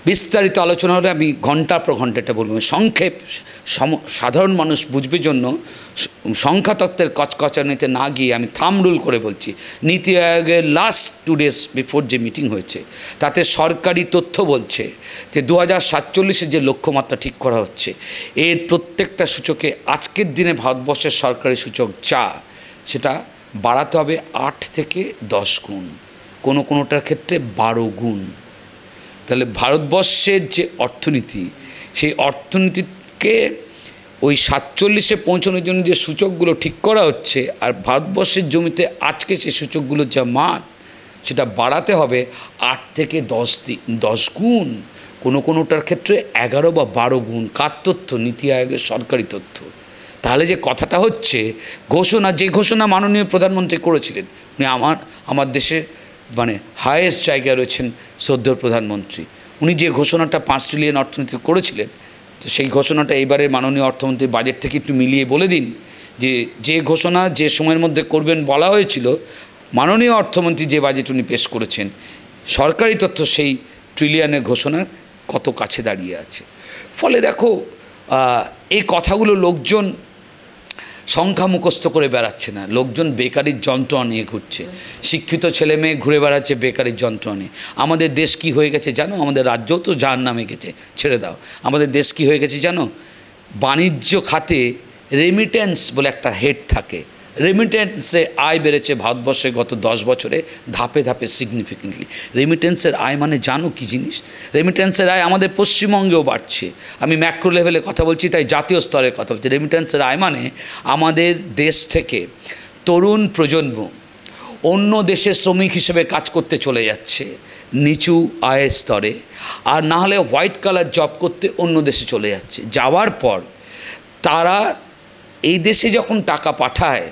বিস্তারিত আলোচনা হলে আমি ঘন্টার পর ঘন্টা এটা বলবো। সংক্ষেপ সাধারণ মানুষ বুঝবে জন্য সংখ্যাতত্ত্বের কচকচানিতে না গিয়ে আমি থাম রুল করে বলছি। নীতি আয়োগের লাস্ট 2 days বিফোর যে মিটিং হয়েছে তাতে সরকারি তথ্য বলছে যে 2047-এর যে লক্ষ্যমাত্রা ঠিক করা হচ্ছে এর প্রত্যেকটা সূচকে আজকের দিনে ভারতবর্ষের সরকারি সূচক যা সেটা বাড়াতে হবে 8 থেকে 10 গুণ, কোনোটার ক্ষেত্রে 12 গুণ। তাহলে ভারতবর্ষের যে অর্থনীতি সেই অর্থনীতিকে ওই 47-এ পৌঁছানোর জন্য যে সূচকগুলো ঠিক করা হচ্ছে আর ভারতবর্ষের জমিতে আজকে সেই সূচকগুলোর যা মান সেটা বাড়াতে হবে 8 থেকে 10 গুণ, কোনোটার ক্ষেত্রে 11 বা 12 গুণ। কার তথ্য? নীতি আয়োগের সরকারি তথ্য। তাহলে যে কথাটা হচ্ছে যে ঘোষণা মাননীয় প্রধানমন্ত্রী করেছিলেন, উনি আমার দেশে মানে হায়েস্ট জায়গায় রয়েছেন শ্রদ্ধেয় প্রধানমন্ত্রী, উনি যে ঘোষণাটা 5 ট্রিলিয়ন অর্থনীতি করেছিলেন, তো সেই ঘোষণাটা এইবারে মাননীয় অর্থমন্ত্রী বাজেট থেকে একটু মিলিয়ে বলে দিন যে ঘোষণা যে সময়ের মধ্যে করবেন বলা হয়েছিল, মাননীয় অর্থমন্ত্রী যে বাজেট উনি পেশ করেছেন সরকারি তথ্য সেই ট্রিলিয়নের ঘোষণার কত কাছে দাঁড়িয়ে আছে। ফলে দেখো এই কথাগুলো লোকজন সংখ্যা মুখস্থ করে বেড়াচ্ছে না, লোকজন বেকারির যন্ত্রণা নিয়ে ঘুরছে। শিক্ষিত ছেলে মেয়ে ঘুরে বেড়াচ্ছে বেকারির যন্ত্রণা নিয়ে। আমাদের দেশ কি হয়ে গেছে জানো? আমাদের রাজ্যও তো যার নামে গেছে, ছেড়ে দাও। আমাদের দেশ কি হয়ে গেছে জানো? বাণিজ্য খাতে রেমিটেন্স বলে একটা হেড থাকে। রেমিটেন্সে আয় বেড়েছে ভারতবর্ষে গত 10 বছরে ধাপে ধাপে সিগনিফিকেন্টলি। রেমিটেন্সের আয় মানে জানো কি জিনিস? রেমিটেন্সের আয় আমাদের পশ্চিমবঙ্গেও বাড়ছে। আমি ম্যাক্রো লেভেলে কথা বলছি, তাই জাতীয় স্তরের কথা বলছি। রেমিটেন্সের আয় মানে আমাদের দেশ থেকে তরুণ প্রজন্ম অন্য দেশে শ্রমিক হিসেবে কাজ করতে চলে যাচ্ছে নিচু আয়ের স্তরে, আর না হলে হোয়াইট কালার জব করতে অন্য দেশে চলে যাচ্ছে। যাওয়ার পর তারা এই দেশে যখন টাকা পাঠায়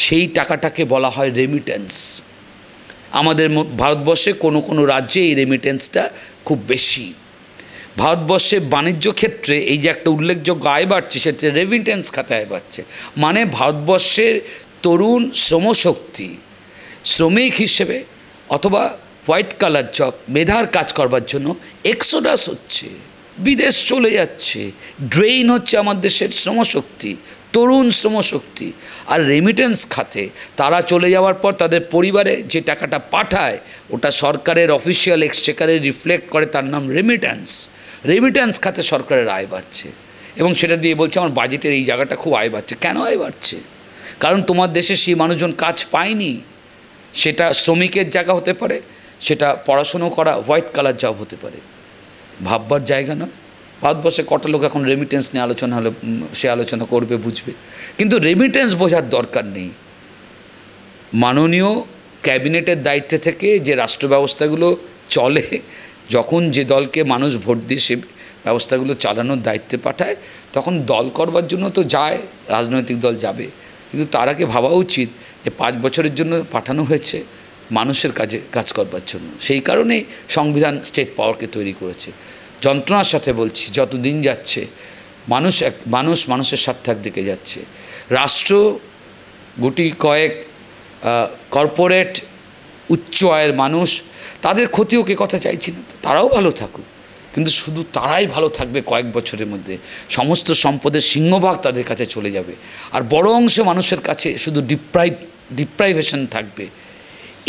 সেই টাকাটাকে বলা হয় রেমিটেন্স। আমাদের ভারতবর্ষে কোনো রাজ্যে এই রেমিটেন্সটা খুব বেশি। ভারতবর্ষে বাণিজ্য ক্ষেত্রে এই যে একটা উল্লেখযোগ্য আয় বাড়ছে সেটা রেমিটেন্স খাতে আয় বাড়ছে। মানে ভারতবর্ষের তরুণ শ্রমশক্তি শ্রমিক হিসেবে অথবা হোয়াইট কালার জব মেধার কাজ করবার জন্য এক্সোডাস হচ্ছে, বিদেশ চলে যাচ্ছে, ড্রেইন হচ্ছে আমার দেশের শ্রমশক্তি, তরুণ শ্রমশক্তি। আর রেমিটেন্স খাতে তারা চলে যাওয়ার পর তাদের পরিবারে যে টাকাটা পাঠায় ওটা সরকারের অফিসিয়াল এক্সচেকারে রিফ্লেক্ট করে, তার নাম রেমিটেন্স। রেমিটেন্স খাতে সরকারের আয় বাড়ছে এবং সেটা দিয়ে বলছে আমার বাজেটের এই জায়গাটা খুব আয় বাড়ছে। কেন আয় বাড়ছে? কারণ তোমার দেশে সেই মানুষজন কাজ পায়নি। সেটা শ্রমিকের জায়গা হতে পারে, সেটা পড়াশুনো করা হোয়াইট কালার জব হতে পারে। ভাববার জায়গা না। ভারতবর্ষে কত লোক এখন রেমিটেন্স নিয়ে আলোচনা হলে সে আলোচনা করবে, বুঝবে, কিন্তু রেমিটেন্স বোঝার দরকার নেই। মাননীয় ক্যাবিনেটের দায়িত্বে থেকে যে রাষ্ট্র ব্যবস্থাগুলো চলে, যখন যে দলকে মানুষ ভোট দিয়ে সে ব্যবস্থাগুলো চালানোর দায়িত্বে পাঠায় তখন দল করবার জন্য তো যায়, রাজনৈতিক দল যাবে, কিন্তু তার আগে ভাবা উচিত যে 5 বছরের জন্য পাঠানো হয়েছে মানুষের কাজ করবার জন্য। সেই কারণেই সংবিধান স্টেট পাওয়ারকে তৈরি করেছে। যন্ত্রণার সাথে বলছি, যত দিন যাচ্ছে মানুষের স্বার্থের দিকে যাচ্ছে। রাষ্ট্র গুটি কয়েক কর্পোরেট উচ্চ আয়ের মানুষ, তাদের ক্ষতিও কে কথা চাইছি না, তো তারাও ভালো থাকুক, কিন্তু শুধু তারাই ভালো থাকবে কয়েক বছরের মধ্যে। সমস্ত সম্পদের সিংহভাগ তাদের কাছে চলে যাবে, আর বড় অংশ মানুষের কাছে শুধু ডিপ্রাইভেশন থাকবে।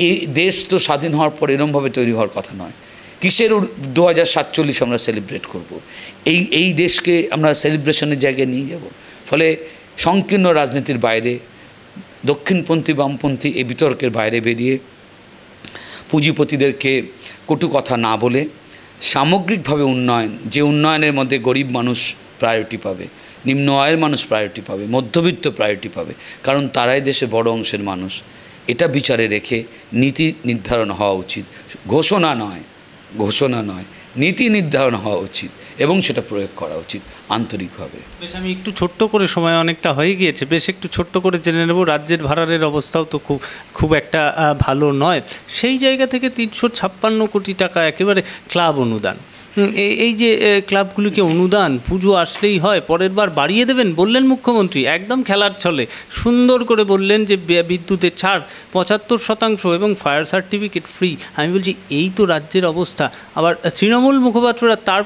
এই দেশ তো স্বাধীন হওয়ার পর এরমভাবে তৈরি হওয়ার কথা নয়। কিসের 2047 আমরা সেলিব্রেট করব? এই দেশকে আমরা সেলিব্রেশনের জায়গায় নিয়ে যাব। ফলে সংকীর্ণ রাজনীতির বাইরে, দক্ষিণপন্থী বামপন্থী এই বিতর্কের বাইরে বেরিয়ে পুঁজিপতিদেরকে কটু কথা না বলে সামগ্রিকভাবে যে উন্নয়নের মধ্যে গরিব মানুষ প্রায়োরিটি পাবে, নিম্ন আয়ের মানুষ প্রায়োরিটি পাবে, মধ্যবিত্ত প্রায়োরিটি পাবে, কারণ তারাই দেশে বড় অংশের মানুষ। এটা বিচারে রেখে নীতি নির্ধারণ হওয়া উচিত, ঘোষণা নয়। ঘোষণা নয়, নীতি নির্ধারণ হওয়া উচিত এবং সেটা প্রয়োগ করা উচিত আন্তরিকভাবে। বেশ, আমি একটু ছোট্ট করে, সময় অনেকটা হয়ে গিয়েছে, বেশ একটু ছোট্ট করে জেনে নেব, রাজ্যের ভাড়ারের অবস্থাও তো খুব একটা ভালো নয়। সেই জায়গা থেকে 356 কোটি টাকা একেবারে ক্লাব অনুদান, এই যে ক্লাবগুলিকে অনুদান পুজো আসলেই হয়, পরের বার বাড়িয়ে দেবেন বললেন মুখ্যমন্ত্রী, একদম খেলার ছলে সুন্দর করে বললেন যে বিদ্যুতের ছাড় 75% এবং ফায়ার সার্টিফিকেট ফ্রি। আমি বলছি এই তো রাজ্যের অবস্থা। আবার তৃণমূল মুখপাত্ররা তার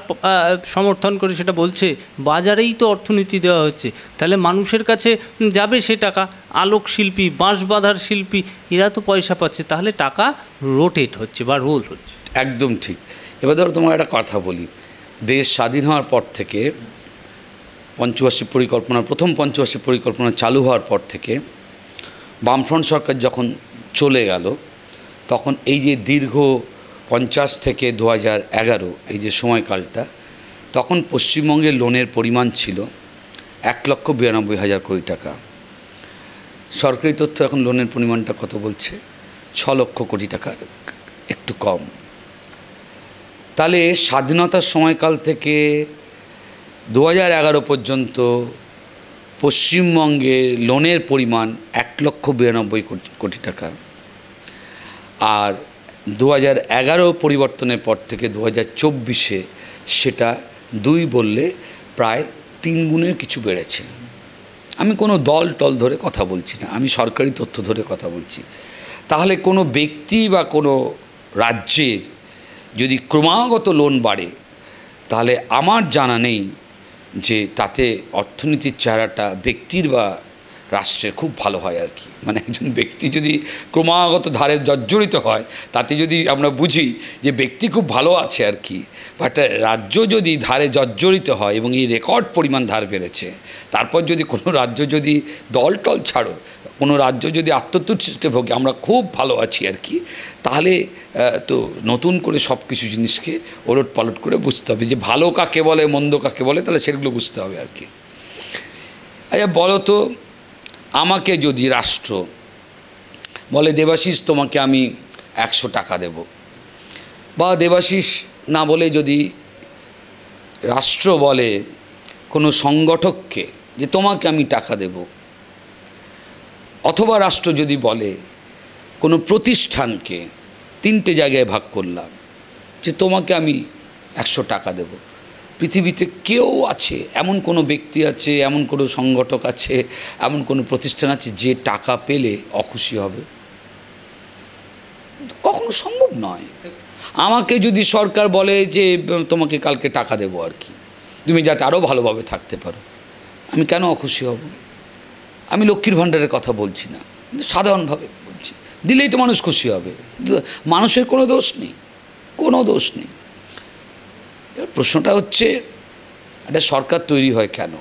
সমর্থন করে সেটা বলছে বাজারেই তো অর্থনীতি দেওয়া হচ্ছে, তাহলে মানুষের কাছে যাবে সে টাকা। আলোক শিল্পী, বাঁশ বাঁধার শিল্পী, এরা তো পয়সা পাচ্ছে, তাহলে টাকা রোটেট হচ্ছে বা রোল হচ্ছে। একদম ঠিক। এবার ধরো তোমার একটা কথা বলি, দেশ স্বাধীন হওয়ার পর থেকে পঞ্চবার্ষিক পরিকল্পনা, প্রথম পঞ্চবার্ষিক পরিকল্পনা চালু হওয়ার পর থেকে বামফ্রন্ট সরকার যখন চলে গেল, তখন এই যে দীর্ঘ 50 থেকে 2011 এই যে সময়কালটা, তখন পশ্চিমবঙ্গের লোনের পরিমাণ ছিল 1,92,000 কোটি টাকা। সরকারি তথ্য এখন লোনের পরিমাণটা কত বলছে? 6 লক্ষ কোটি টাকার একটু কম। তাহলে স্বাধীনতার সময়কাল থেকে 2011 পর্যন্ত পশ্চিমবঙ্গে লোনের পরিমাণ 1,92,000 কোটি টাকা, আর 2011 পরিবর্তনের পর থেকে 2024-এ সেটা 2 বললে প্রায় 3 গুণের কিছু বেড়েছে। আমি কোনো দল ধরে কথা বলছি না, আমি সরকারি তথ্য ধরে কথা বলছি। তাহলে কোনো ব্যক্তি বা কোনো রাজ্যের যদি ক্রমাগত লোন বাড়ে, তাহলে আমার জানা নেই যে তাতে অর্থনীতির চেহারাটা ব্যক্তির বা রাষ্ট্রের খুব ভালো হয় আর কি। মানে একজন ব্যক্তি যদি ক্রমাগত ধারে জর্জরিত হয়, তাতে যদি আমরা বুঝি যে ব্যক্তি খুব ভালো আছে আর কি। বাট রাজ্য যদি ধারে জর্জরিত হয় এবং এই রেকর্ড পরিমাণ ধার বেড়েছে, তারপর যদি কোনো রাজ্য যদি দল ছাড়ো, কোনো রাজ্য যদি আত্মতুষ্টিতে ভোগে আমরা খুব ভালো আছি আর কি, তাহলে তো নতুন করে সব কিছু জিনিসকে ওলট পালট করে বুঝতে হবে যে ভালো কাকে বলে, মন্দ কাকে বলে, তাহলে সেগুলো বুঝতে হবে আর কি। আচ্ছা বলো তো, আমাকে যদি রাষ্ট্র বলে দেবাশিস তোমাকে আমি 100 টাকা দেব, বা দেবাশিস না বলে যদি রাষ্ট্র বলে কোনো সংগঠককে যে তোমাকে আমি টাকা দেব, অথবা রাষ্ট্র যদি বলে কোনো প্রতিষ্ঠানকে 3টে জায়গায় ভাগ করলাম যে তোমাকে আমি 100 টাকা দেব, পৃথিবীতে কেউ আছে, এমন কোনো ব্যক্তি আছে, এমন কোনো সংগঠক আছে, এমন কোনো প্রতিষ্ঠান আছে যে টাকা পেলে অখুশি হবে? কখনো সম্ভব নয়। আমাকে যদি সরকার বলে যে তোমাকে কালকে টাকা দেবো আর কি, তুমি যাতে আরও ভালোভাবে থাকতে পারো, আমি কেন অখুশি হব? আমি লক্ষ্মীর ভাণ্ডারের কথা বলছি না, কিন্তু সাধারণভাবে বলছি, দিলেই তো মানুষ খুশি হবে। মানুষের কোনো দোষ নেই, কোনো দোষ নেই। এবার প্রশ্নটা হচ্ছে, একটা সরকার তৈরি হয় কেন?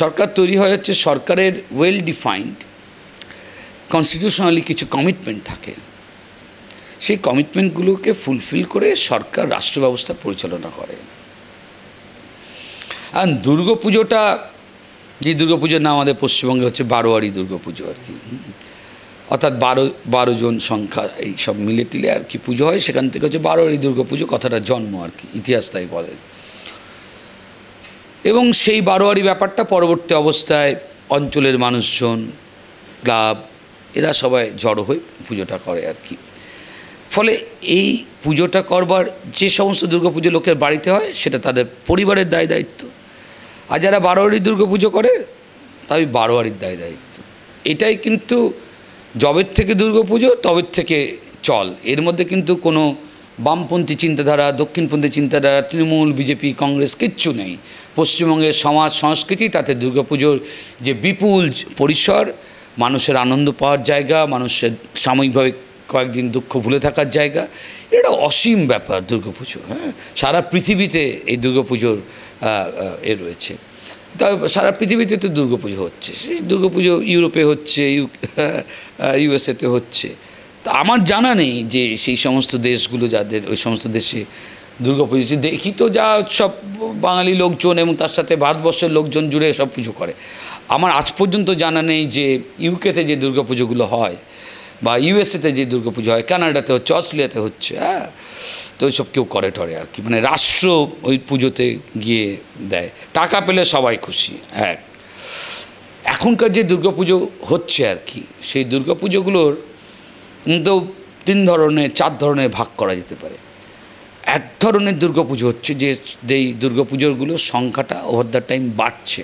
সরকার তৈরি হয় হচ্ছে সরকারের ওয়েল ডিফাইন্ড কনস্টিটিউশনালি কিছু কমিটমেন্ট থাকে, সেই কমিটমেন্টগুলোকে ফুলফিল করে সরকার রাষ্ট্র ব্যবস্থা পরিচালনা করে। আর দুর্গাপুজোটা, যে দুর্গাপুজোর নাম আমাদের পশ্চিমবঙ্গে হচ্ছে বারোয়ারি দুর্গাপুজো আর কি, অর্থাৎ 12 জন সংখ্যা এই সব মিলে টিলে আর কি পুজো হয়, সেখান থেকে হচ্ছে বারোয়ারি দুর্গাপুজো কথাটা জন্ম আর কি, ইতিহাস তাই বলে। এবং সেই বারোয়ারি ব্যাপারটা পরবর্তী অবস্থায় অঞ্চলের মানুষজন, ক্লাব, এরা সবাই জড়ো হয়ে পুজোটা করে আর কি। ফলে এই পুজোটা করবার যে সমস্ত দুর্গাপুজো লোকের বাড়িতে হয়, সেটা তাদের পরিবারের দায়িত্ব। আর যারা বারোয়ারি দুর্গাপুজো করে, তাই বারোয়ারির দায়িত্ব। এটাই কিন্তু যবের থেকে দুর্গাপুজো তবের থেকে চল, এর মধ্যে কিন্তু কোনো বামপন্থী চিন্তাধারা, দক্ষিণপন্থী চিন্তাধারা, তৃণমূল, বিজেপি, কংগ্রেস কিচ্ছু নেই। পশ্চিমবঙ্গের সমাজ সংস্কৃতি, তাতে দুর্গাপুজোর যে বিপুল পরিসর, মানুষের আনন্দ পাওয়ার জায়গা, মানুষের সাময়িকভাবে কয়েকদিন দুঃখ ভুলে থাকার জায়গা, এটা অসীম ব্যাপার দুর্গাপুজো। হ্যাঁ, সারা পৃথিবীতে এই দুর্গাপুজোর রয়েছে। তা সারা পৃথিবীতে তো দুর্গাপুজো হচ্ছে, সেই দুর্গাপুজো ইউরোপে হচ্ছে, ইউএসএতে হচ্ছে। তা আমার জানা নেই যে সেই সমস্ত দেশগুলো, যাদের ওই সমস্ত দেশে দুর্গাপুজো দেখি তো যা সব বাঙালি লোকজন এবং তার সাথে ভারতবর্ষের লোকজন জুড়ে সব পুজো করে। আমার আজ পর্যন্ত জানা নেই যে ইউকেতে যে দুর্গাপুজোগুলো হয়, বা ইউএসএতে যে দুর্গাপুজো হয়, কানাডাতে হচ্ছে, অস্ট্রেলিয়াতে হচ্ছে, হ্যাঁ, তো ওইসব কেউ করে টরে আর কি, মানে রাষ্ট্র ওই পুজোতে গিয়ে দেয়, টাকা পেলে সবাই খুশি। এখনকার যে দুর্গাপুজো হচ্ছে আর কি, সেই দুর্গাপুজোগুলোর তো 3 ধরনের 4 ধরনের ভাগ করা যেতে পারে। এক ধরনের দুর্গাপুজো হচ্ছে যে এই দুর্গাপুজোগুলোর সংখ্যাটা ওভার দ্য টাইম বাড়ছে,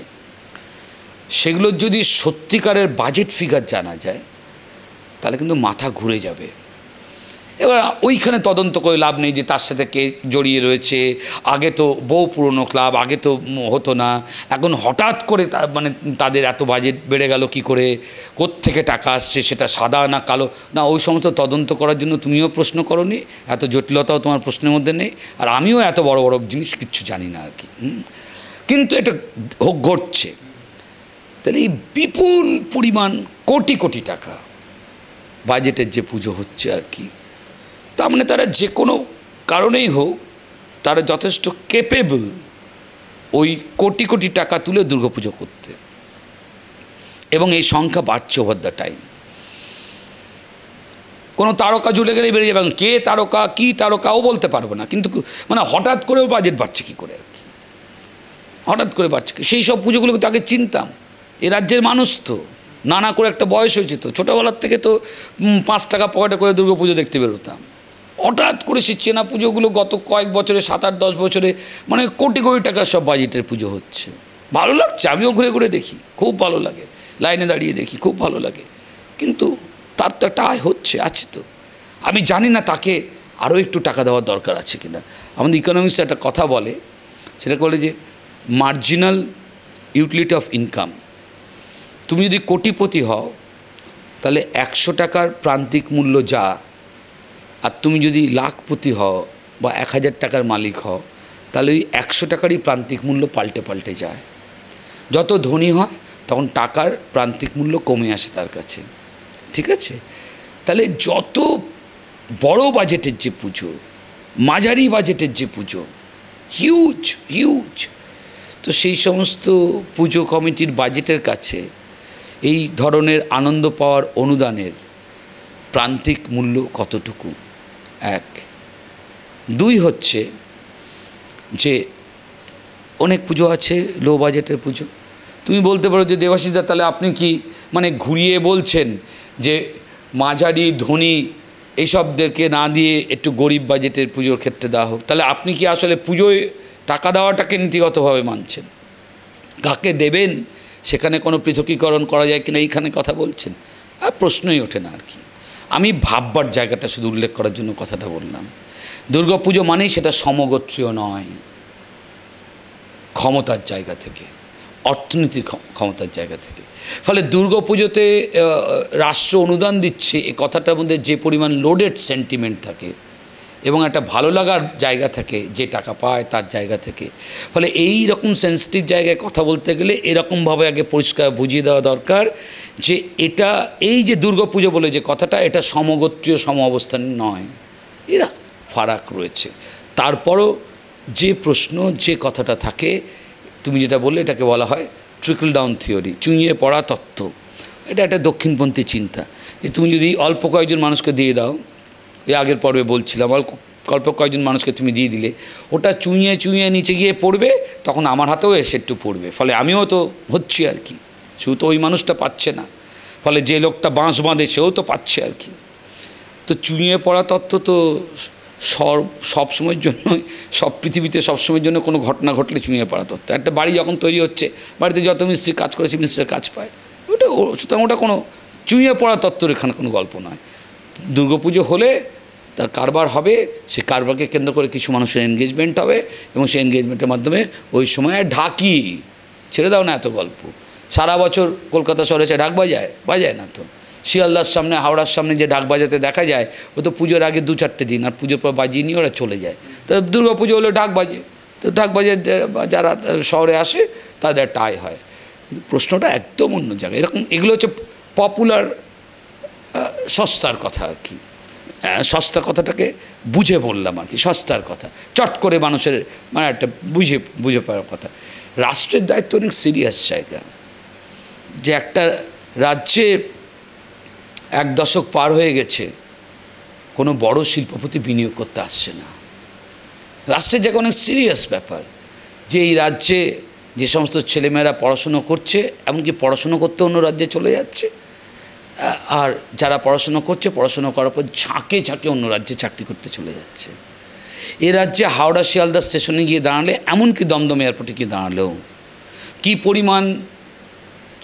সেগুলোর যদি সত্যিকারের বাজেট ফিগার জানা যায় তাহলে কিন্তু মাথা ঘুরে যাবে। এবার ওইখানে তদন্ত করে লাভ নেই যে তার সাথে কে জড়িয়ে রয়েছে, আগে তো বহু পুরনো ক্লাব, আগে তো হতো না, এখন হঠাৎ করে মানে তাদের এত বাজেট বেড়ে গেল কী করে, কোত্থেকে টাকা আসছে, সেটা সাদা না কালো না, ওই সমস্ত তদন্ত করার জন্য তুমিও প্রশ্ন করোনি, এত জটিলতাও তোমার প্রশ্নের মধ্যে নেই, আর আমিও এত বড় বড় জিনিস কিচ্ছু জানি না আর কি। কিন্তু এটা ঘটছে। তাহলে এই বিপুল পরিমাণ কোটি কোটি টাকা বাজেটের যে পুজো হচ্ছে আর কি, তার মানে তারা যে কোনো কারণেই হোক তারা যথেষ্ট কেপেবল ওই কোটি কোটি টাকা তুলে দুর্গাপুজো করতে, এবং এই সংখ্যা বাড়ছে ওভার দ্য টাইম। কোনো তারকা জুড়ে গেলেই বেরিয়ে যাবে, কে তারকা কী তারকাও বলতে পারবো না, কিন্তু মানে হঠাৎ করেও বাজেট বাড়ছে কী করে আর কি, হঠাৎ করে বাড়ছে। সেই সব পুজোগুলোকে তো আগে চিনতাম, এ রাজ্যের মানুষ তো নানা করে একটা বয়স হয়েছে, তো ছোটোবেলার থেকে তো 5 টাকা পকেটে করে দুর্গাপুজো দেখতে বেরোতাম। হঠাৎ করে সেই চেনা পুজোগুলো গত কয়েক বছরে, 7-8-10 বছরে মানে কোটি কোটি টাকার সব বাজেটের পুজো হচ্ছে। ভালো লাগছে, আমিও ঘুরে ঘুরে দেখি, খুব ভালো লাগে, লাইনে দাঁড়িয়ে দেখি, খুব ভালো লাগে। কিন্তু তার তো একটা আয় হচ্ছে, আছে তো। আমি জানি না তাকে আরও একটু টাকা দেওয়ার দরকার আছে কিনা। আমাদের ইকোনমিক্সে একটা কথা বলে, সেটা বলে যে মার্জিনাল ইউটিলিটি অফ ইনকাম। তুমি যদি কোটিপতি হও তাহলে 100 টাকার প্রান্তিক মূল্য যা, আর তুমি যদি লাখপতি হও বা 1000 টাকার মালিক হও তাহলে ওই 100 টাকারই প্রান্তিক মূল্য পাল্টে পাল্টে যায়। যত ধনী হয় তখন টাকার প্রান্তিক মূল্য কমে আসে তার কাছে, ঠিক আছে? তাহলে যত বড় বাজেটের যে পুজো, মাঝারি বাজেটের যে পুজো, হিউজ হিউজ, তো সেই সমস্ত পুজো কমিটির বাজেটের কাছে এই ধরনের আনন্দ পাওয়ার অনুদানের প্রান্তিক মূল্য কতটুকু, 1। 2 হচ্ছে যে অনেক পুজো আছে লো বাজেটের পুজো। তুমি বলতে পারো যে দেবাশিসদা তাহলে আপনি কি মানে ঘুরিয়ে বলছেন যে মাঝারি ধনী এইসবদেরকে না দিয়ে একটু গরিব বাজেটের পুজোর ক্ষেত্রে দেওয়া হোক, তাহলে আপনি কি আসলে পুজোয় টাকা দেওয়াটাকে নীতিগতভাবে মানছেন? কাকে দেবেন সেখানে কোনো পৃথকীকরণ করা যায় কিনা এইখানে কথা বলছেন, আর প্রশ্নই ওঠে না আর কি। আমি ভাববার জায়গাটা শুধু উল্লেখ করার জন্য কথাটা বললাম। দুর্গাপুজো মানেই সেটা সমগোত্রীয় নয়, ক্ষমতার জায়গা থেকে, অর্থনীতির ক্ষমতার জায়গা থেকে। ফলে দুর্গাপুজোতে রাষ্ট্র অনুদান দিচ্ছে এ কথাটার মধ্যে যে পরিমাণ লোডেড সেন্টিমেন্ট থাকে এবং একটা ভালো লাগার জায়গা থাকে, যে টাকা পায় তার জায়গা থেকে, ফলে এই রকম সেন্সিটিভ জায়গায় কথা বলতে গেলে এরকমভাবে আগে পরিষ্কার বুঝিয়ে দেওয়া দরকার যে এটা, এই যে দুর্গাপুজো বলে যে কথাটা, এটা সমগোত্রীয় সম অবস্থান নয়, এরা ফারাক রয়েছে। তারপরও যে প্রশ্ন, যে কথাটা থাকে, তুমি যেটা বললে এটাকে বলা হয় ট্রিকল ডাউন থিওরি, চুঁইয়ে পড়া তত্ত্ব। এটা একটা দক্ষিণপন্থী চিন্তা যে তুমি যদি অল্প কয়েকজন মানুষকে দিয়ে দাও, এই আগের পর্বে বলছিলাম, অল্প কয়েকজন মানুষকে তুমি দিয়ে দিলে ওটা চুঁইয়ে চুঁইয়ে নিচে গিয়ে পড়বে, তখন আমার হাতেও এসে একটু পড়বে, ফলে আমিও তো হচ্ছি আর কি, শুধু তো ওই মানুষটা পাচ্ছে না, ফলে যে লোকটা বাঁশ বাঁধে সেও তো পাচ্ছে আর কি। তো চুঁইয়ে পড়া তত্ত্ব তো সব সময়ের জন্যই, সব পৃথিবীতে সবসময়ের জন্য কোনো ঘটনা ঘটলে চুঁইয়ে পড়া তত্ত্ব। একটা বাড়ি যখন তৈরি হচ্ছে, বাড়িতে যত মিস্ত্রি কাজ করে সেই মিস্ত্রির কাজ পায়, সুতরাং ওটা কোনো চুঁইয়ে পড়া তত্ত্বের এখানে কোনো গল্প নয়। দুর্গাপুজো হলে তার কারবার হবে, সেই কারবারকে কেন্দ্র করে কিছু মানুষের এনগেজমেন্ট হবে, এবং সেই এনগেজমেন্টের মাধ্যমে ওই সময় ঢাকি, ছেড়ে দাও না এত গল্প, সারা বছর কলকাতা শহরে এসে ঢাক বাজায় না তো। শিয়ালদার সামনে, হাওড়ার সামনে যে ঢাক বাজাতে দেখা যায়, ও তো পুজোর আগে 2-4টে দিন, আর পুজোর পর বাজিয়ে নিয়ে ওরা চলে যায়। তো দুর্গাপুজো হলে ঢাক বাজে, তো ঢাক বাজে যারা শহরে আসে তাদের একটা আয় হয়। কিন্তু প্রশ্নটা একদম অন্য জায়গায়। এরকম এগুলো হচ্ছে পপুলার সস্তার কথা আর কি, সস্তা কথাটাকে বুঝে বললাম আর কি, সস্তার কথা, চট করে মানুষের মানে একটা বুঝে পাওয়ার কথা। রাষ্ট্রের দায়িত্ব অনেক সিরিয়াস জায়গা, যে একটা রাজ্যে 1 দশক পার হয়ে গেছে, কোনো বড় শিল্পপতি বিনিয়োগ করতে আসছে না। রাষ্ট্রের জায়গা অনেক সিরিয়াস ব্যাপার যে এই রাজ্যে যে সমস্ত ছেলেমেয়েরা পড়াশুনো করছে, এমনকি পড়াশুনো করতে অন্য রাজ্যে চলে যাচ্ছে, আর যারা পড়াশুনো করছে পড়াশুনো করার পর ঝাঁকে ঝাঁকে অন্য রাজ্যে চাকরি করতে চলে যাচ্ছে। এ রাজ্যে হাওড়া শিয়ালদা স্টেশনে গিয়ে দাঁড়ালে, এমনকি দমদম এয়ারপোর্টে গিয়ে দাঁড়ালেও কী পরিমাণ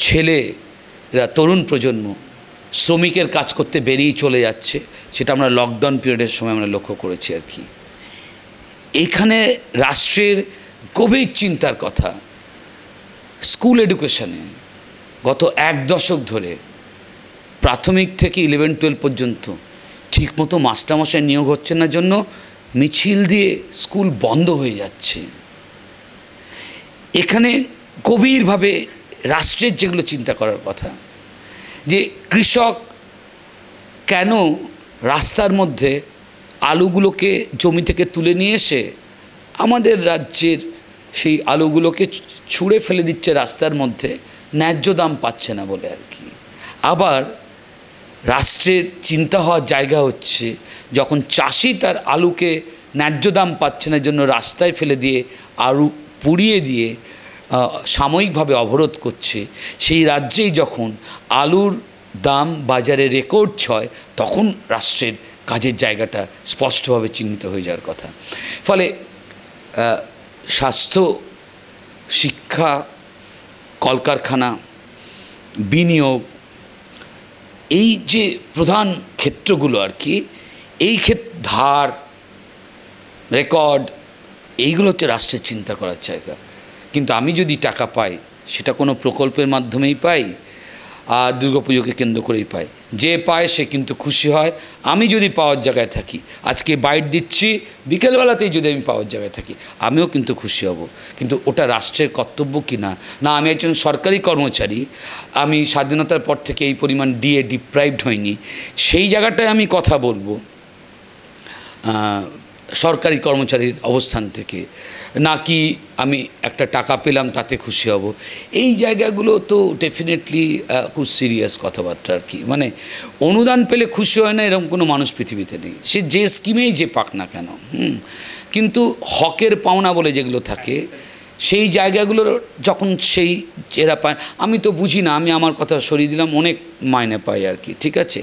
ছেলেরা, তরুণ প্রজন্ম শ্রমিকের কাজ করতে বেরিয়ে চলে যাচ্ছে, সেটা আমরা লকডাউন পিরিয়ডের সময় আমরা লক্ষ্য করেছি আর কি। এখানে রাষ্ট্রের গভীর চিন্তার কথা। স্কুল এডুকেশনে গত 1 দশক ধরে প্রাথমিক থেকে 11-12 পর্যন্ত ঠিকমতো মাস্টারমশাই নিয়োগ হচ্ছে না জন্য মিছিল দিয়ে স্কুল বন্ধ হয়ে যাচ্ছে। এখানে গভীরভাবে রাষ্ট্রের যেগুলো চিন্তা করার কথা, যে কৃষক কেন রাস্তার মধ্যে আলুগুলোকে জমি থেকে তুলে নিয়ে এসে আমাদের রাজ্যের সেই আলুগুলোকে ছুঁড়ে ফেলে দিচ্ছে রাস্তার মধ্যে, ন্যায্য দাম পাচ্ছে না বলে আর কি। আবার রাষ্ট্রের চিন্তা হওয়ার জায়গা হচ্ছে যখন চাষি তার আলুকে ন্যায্য দাম পাচ্ছে না জন্য রাস্তায় ফেলে দিয়ে আলু পুড়িয়ে দিয়ে সাময়িকভাবে অবরোধ করছে, সেই রাজ্যেই যখন আলুর দাম বাজারে রেকর্ড ছয়, তখন রাষ্ট্রের কাজের জায়গাটা স্পষ্টভাবে চিহ্নিত হয়ে যাওয়ার কথা। ফলে স্বাস্থ্য, শিক্ষা, কলকারখানা, বিনিয়োগ, এই যে প্রধান ক্ষেত্রগুলো আর কি, এই ধার, রেকর্ড, এইগুলো হচ্ছে রাষ্ট্রের চিন্তা করার জায়গা। কিন্তু আমি যদি টাকা পাই, সেটা কোনো প্রকল্পের মাধ্যমেই পাই আর দুর্গাপুজোকে কেন্দ্র করেই পাই, যে পায় সে কিন্তু খুশি হয়। আমি যদি পাওয়ার জায়গায় থাকি, আজকে বাইট দিচ্ছি, বিকেলবেলাতেই যদি আমি পাওয়ার জায়গায় থাকি, আমিও কিন্তু খুশি হব। কিন্তু ওটা রাষ্ট্রের কর্তব্য কি না, না আমি একজন সরকারি কর্মচারী, আমি স্বাধীনতার পর থেকে এই পরিমাণ ডিপ্রাইভড হয়নি, সেই জায়গাটায় আমি কথা বলবো সরকারি কর্মচারীর অবস্থান থেকে, নাকি আমি একটা টাকা পেলাম তাতে খুশি হব। এই জায়গাগুলো তো ডেফিনেটলি খুব সিরিয়াস কথাবার্তা আর কি। মানে অনুদান পেলে খুশি হয় না এরকম কোনো মানুষ পৃথিবীতে নেই, সে যে স্কিমেই যে পাক না কেন। কিন্তু হকের পাওনা বলে যেগুলো থাকে, সেই জায়গাগুলোর যখন সেই এরা পায়, আমি তো বুঝি না, আমি আমার কথা সরিয়ে দিলাম, অনেক মাইনে পাই আর কি, ঠিক আছে।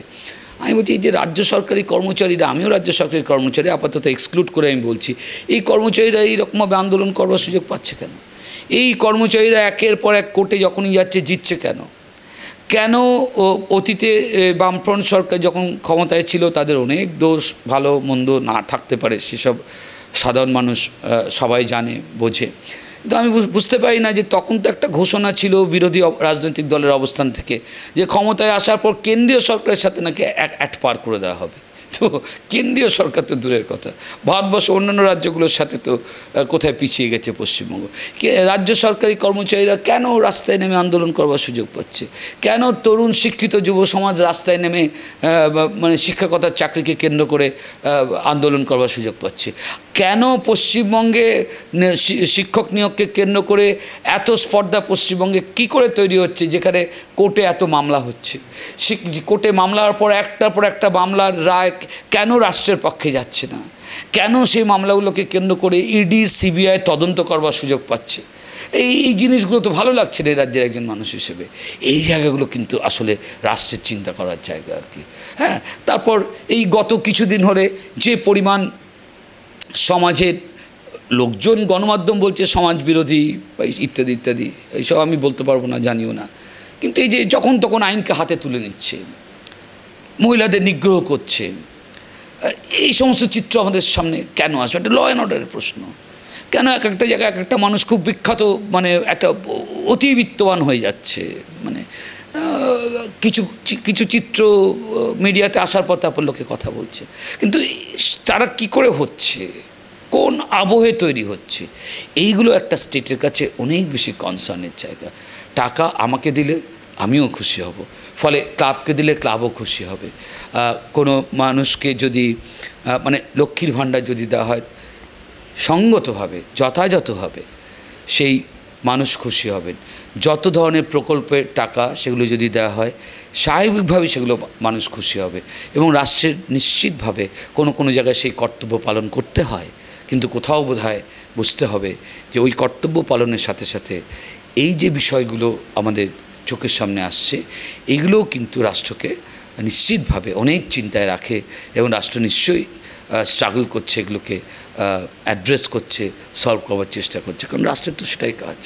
আমি বলছি এই যে রাজ্য সরকারি কর্মচারীরা, আমিও রাজ্য সরকারি কর্মচারী, আপাতত এক্সক্লুড করে আমি বলছি, এই কর্মচারীরা এইরকমভাবে আন্দোলন করবার সুযোগ পাচ্ছে কেন? এই কর্মচারীরা একের পর এক কোর্টে যখনই যাচ্ছে জিতছে কেন? কেন অতীতে বামফ্রন্ট সরকার যখন ক্ষমতায় ছিল তাদের অনেক দোষ ভালো মন্দ না থাকতে পারে, সেসব সাধারণ মানুষ সবাই জানে বোঝে। কিন্তু আমি বুঝতে পারি না যে তখন তো একটা ঘোষণা ছিল বিরোধী রাজনৈতিক দলের অবস্থান থেকে, যে ক্ষমতায় আসার পর কেন্দ্রীয় সরকারের সাথে নাকি এক পার করে দেওয়া হবে। তো কেন্দ্রীয় সরকার তো দূরের কথা, ভারতবর্ষ অন্যান্য রাজ্যগুলোর সাথে তো কোথায় পিছিয়ে গেছে পশ্চিমবঙ্গ। রাজ্য সরকারি কর্মচারীরা কেন রাস্তায় নেমে আন্দোলন করবার সুযোগ পাচ্ছে? কেন তরুণ শিক্ষিত যুব সমাজ রাস্তায় নেমে মানে শিক্ষকতার চাকরিকে কেন্দ্র করে আন্দোলন করবার সুযোগ পাচ্ছে? কেন পশ্চিমবঙ্গে শিক্ষক নিয়োগকে কেন্দ্র করে এত স্পর্ধা পশ্চিমবঙ্গে কী করে তৈরি হচ্ছে, যেখানে কোর্টে এত মামলা হচ্ছে? কোর্টে মামলার পর একটার পর একটা মামলার রায় কেন রাষ্ট্রের পক্ষে যাচ্ছে না? কেন সেই মামলাগুলোকে কেন্দ্র করে ইডি, সিবিআই তদন্ত করবার সুযোগ পাচ্ছে? এই জিনিসগুলো তো ভালো লাগছে না এই রাজ্যের একজন মানুষ হিসেবে। এই জায়গাগুলো কিন্তু আসলে রাষ্ট্রের চিন্তা করার জায়গা আর কি। হ্যাঁ, তারপর এই গত কিছুদিন হলে যে পরিমাণ সমাজের লোকজন, গণমাধ্যম বলছে সমাজ বিরোধী ইত্যাদি ইত্যাদি, এইসব আমি বলতে পারবো না, জানিও না, কিন্তু এই যে যখন তখন আইনকে হাতে তুলে নিচ্ছে, মহিলাদের নিগ্রহ করছে, এই সমস্ত চিত্র আমাদের সামনে কেন আসবে? একটা ল অ্যান্ড অর্ডারের প্রশ্ন। কেন এক একটা জায়গায় এক একটা মানুষ খুব বিখ্যাত, মানে একটা অতি বিত্তবান হয়ে যাচ্ছে, মানে কিছু কিছু চিত্র মিডিয়াতে আসার পর তারপর লোকে কথা বলছে, কিন্তু তারা কি করে হচ্ছে, কোন আবহে তৈরি হচ্ছে, এইগুলো একটা স্টেটের কাছে অনেক বেশি কনসার্নের জায়গা। টাকা আমাকে দিলে আমিও খুশি হব, ফলে ক্লাবকে দিলে ক্লাবও খুশি হবে। কোনো মানুষকে যদি মানে লক্ষ্মীর ভাণ্ডার যদি দেওয়া হয় সঙ্গতভাবে, যথাযথভাবে, সেই মানুষ খুশি হবেন। যত ধরনের প্রকল্পের টাকা সেগুলো যদি দেওয়া হয় স্বাভাবিকভাবে সেগুলো মানুষ খুশি হবে এবং রাষ্ট্রের নিশ্চিতভাবে কোনো কোনো জায়গায় সেই কর্তব্য পালন করতে হয়, কিন্তু কোথাও বোধহয় বুঝতে হবে যে ওই কর্তব্য পালনের সাথে সাথে এই যে বিষয়গুলো আমাদের চোখের সামনে আসছে এগুলোও কিন্তু রাষ্ট্রকে নিশ্চিতভাবে অনেক চিন্তায় রাখে এবং রাষ্ট্র নিশ্চয়ই স্ট্রাগল করছে, এগুলোকে অ্যাড্রেস করছে, সলভ করবার চেষ্টা করছে, কারণ রাষ্ট্রের তো সেটাই কাজ।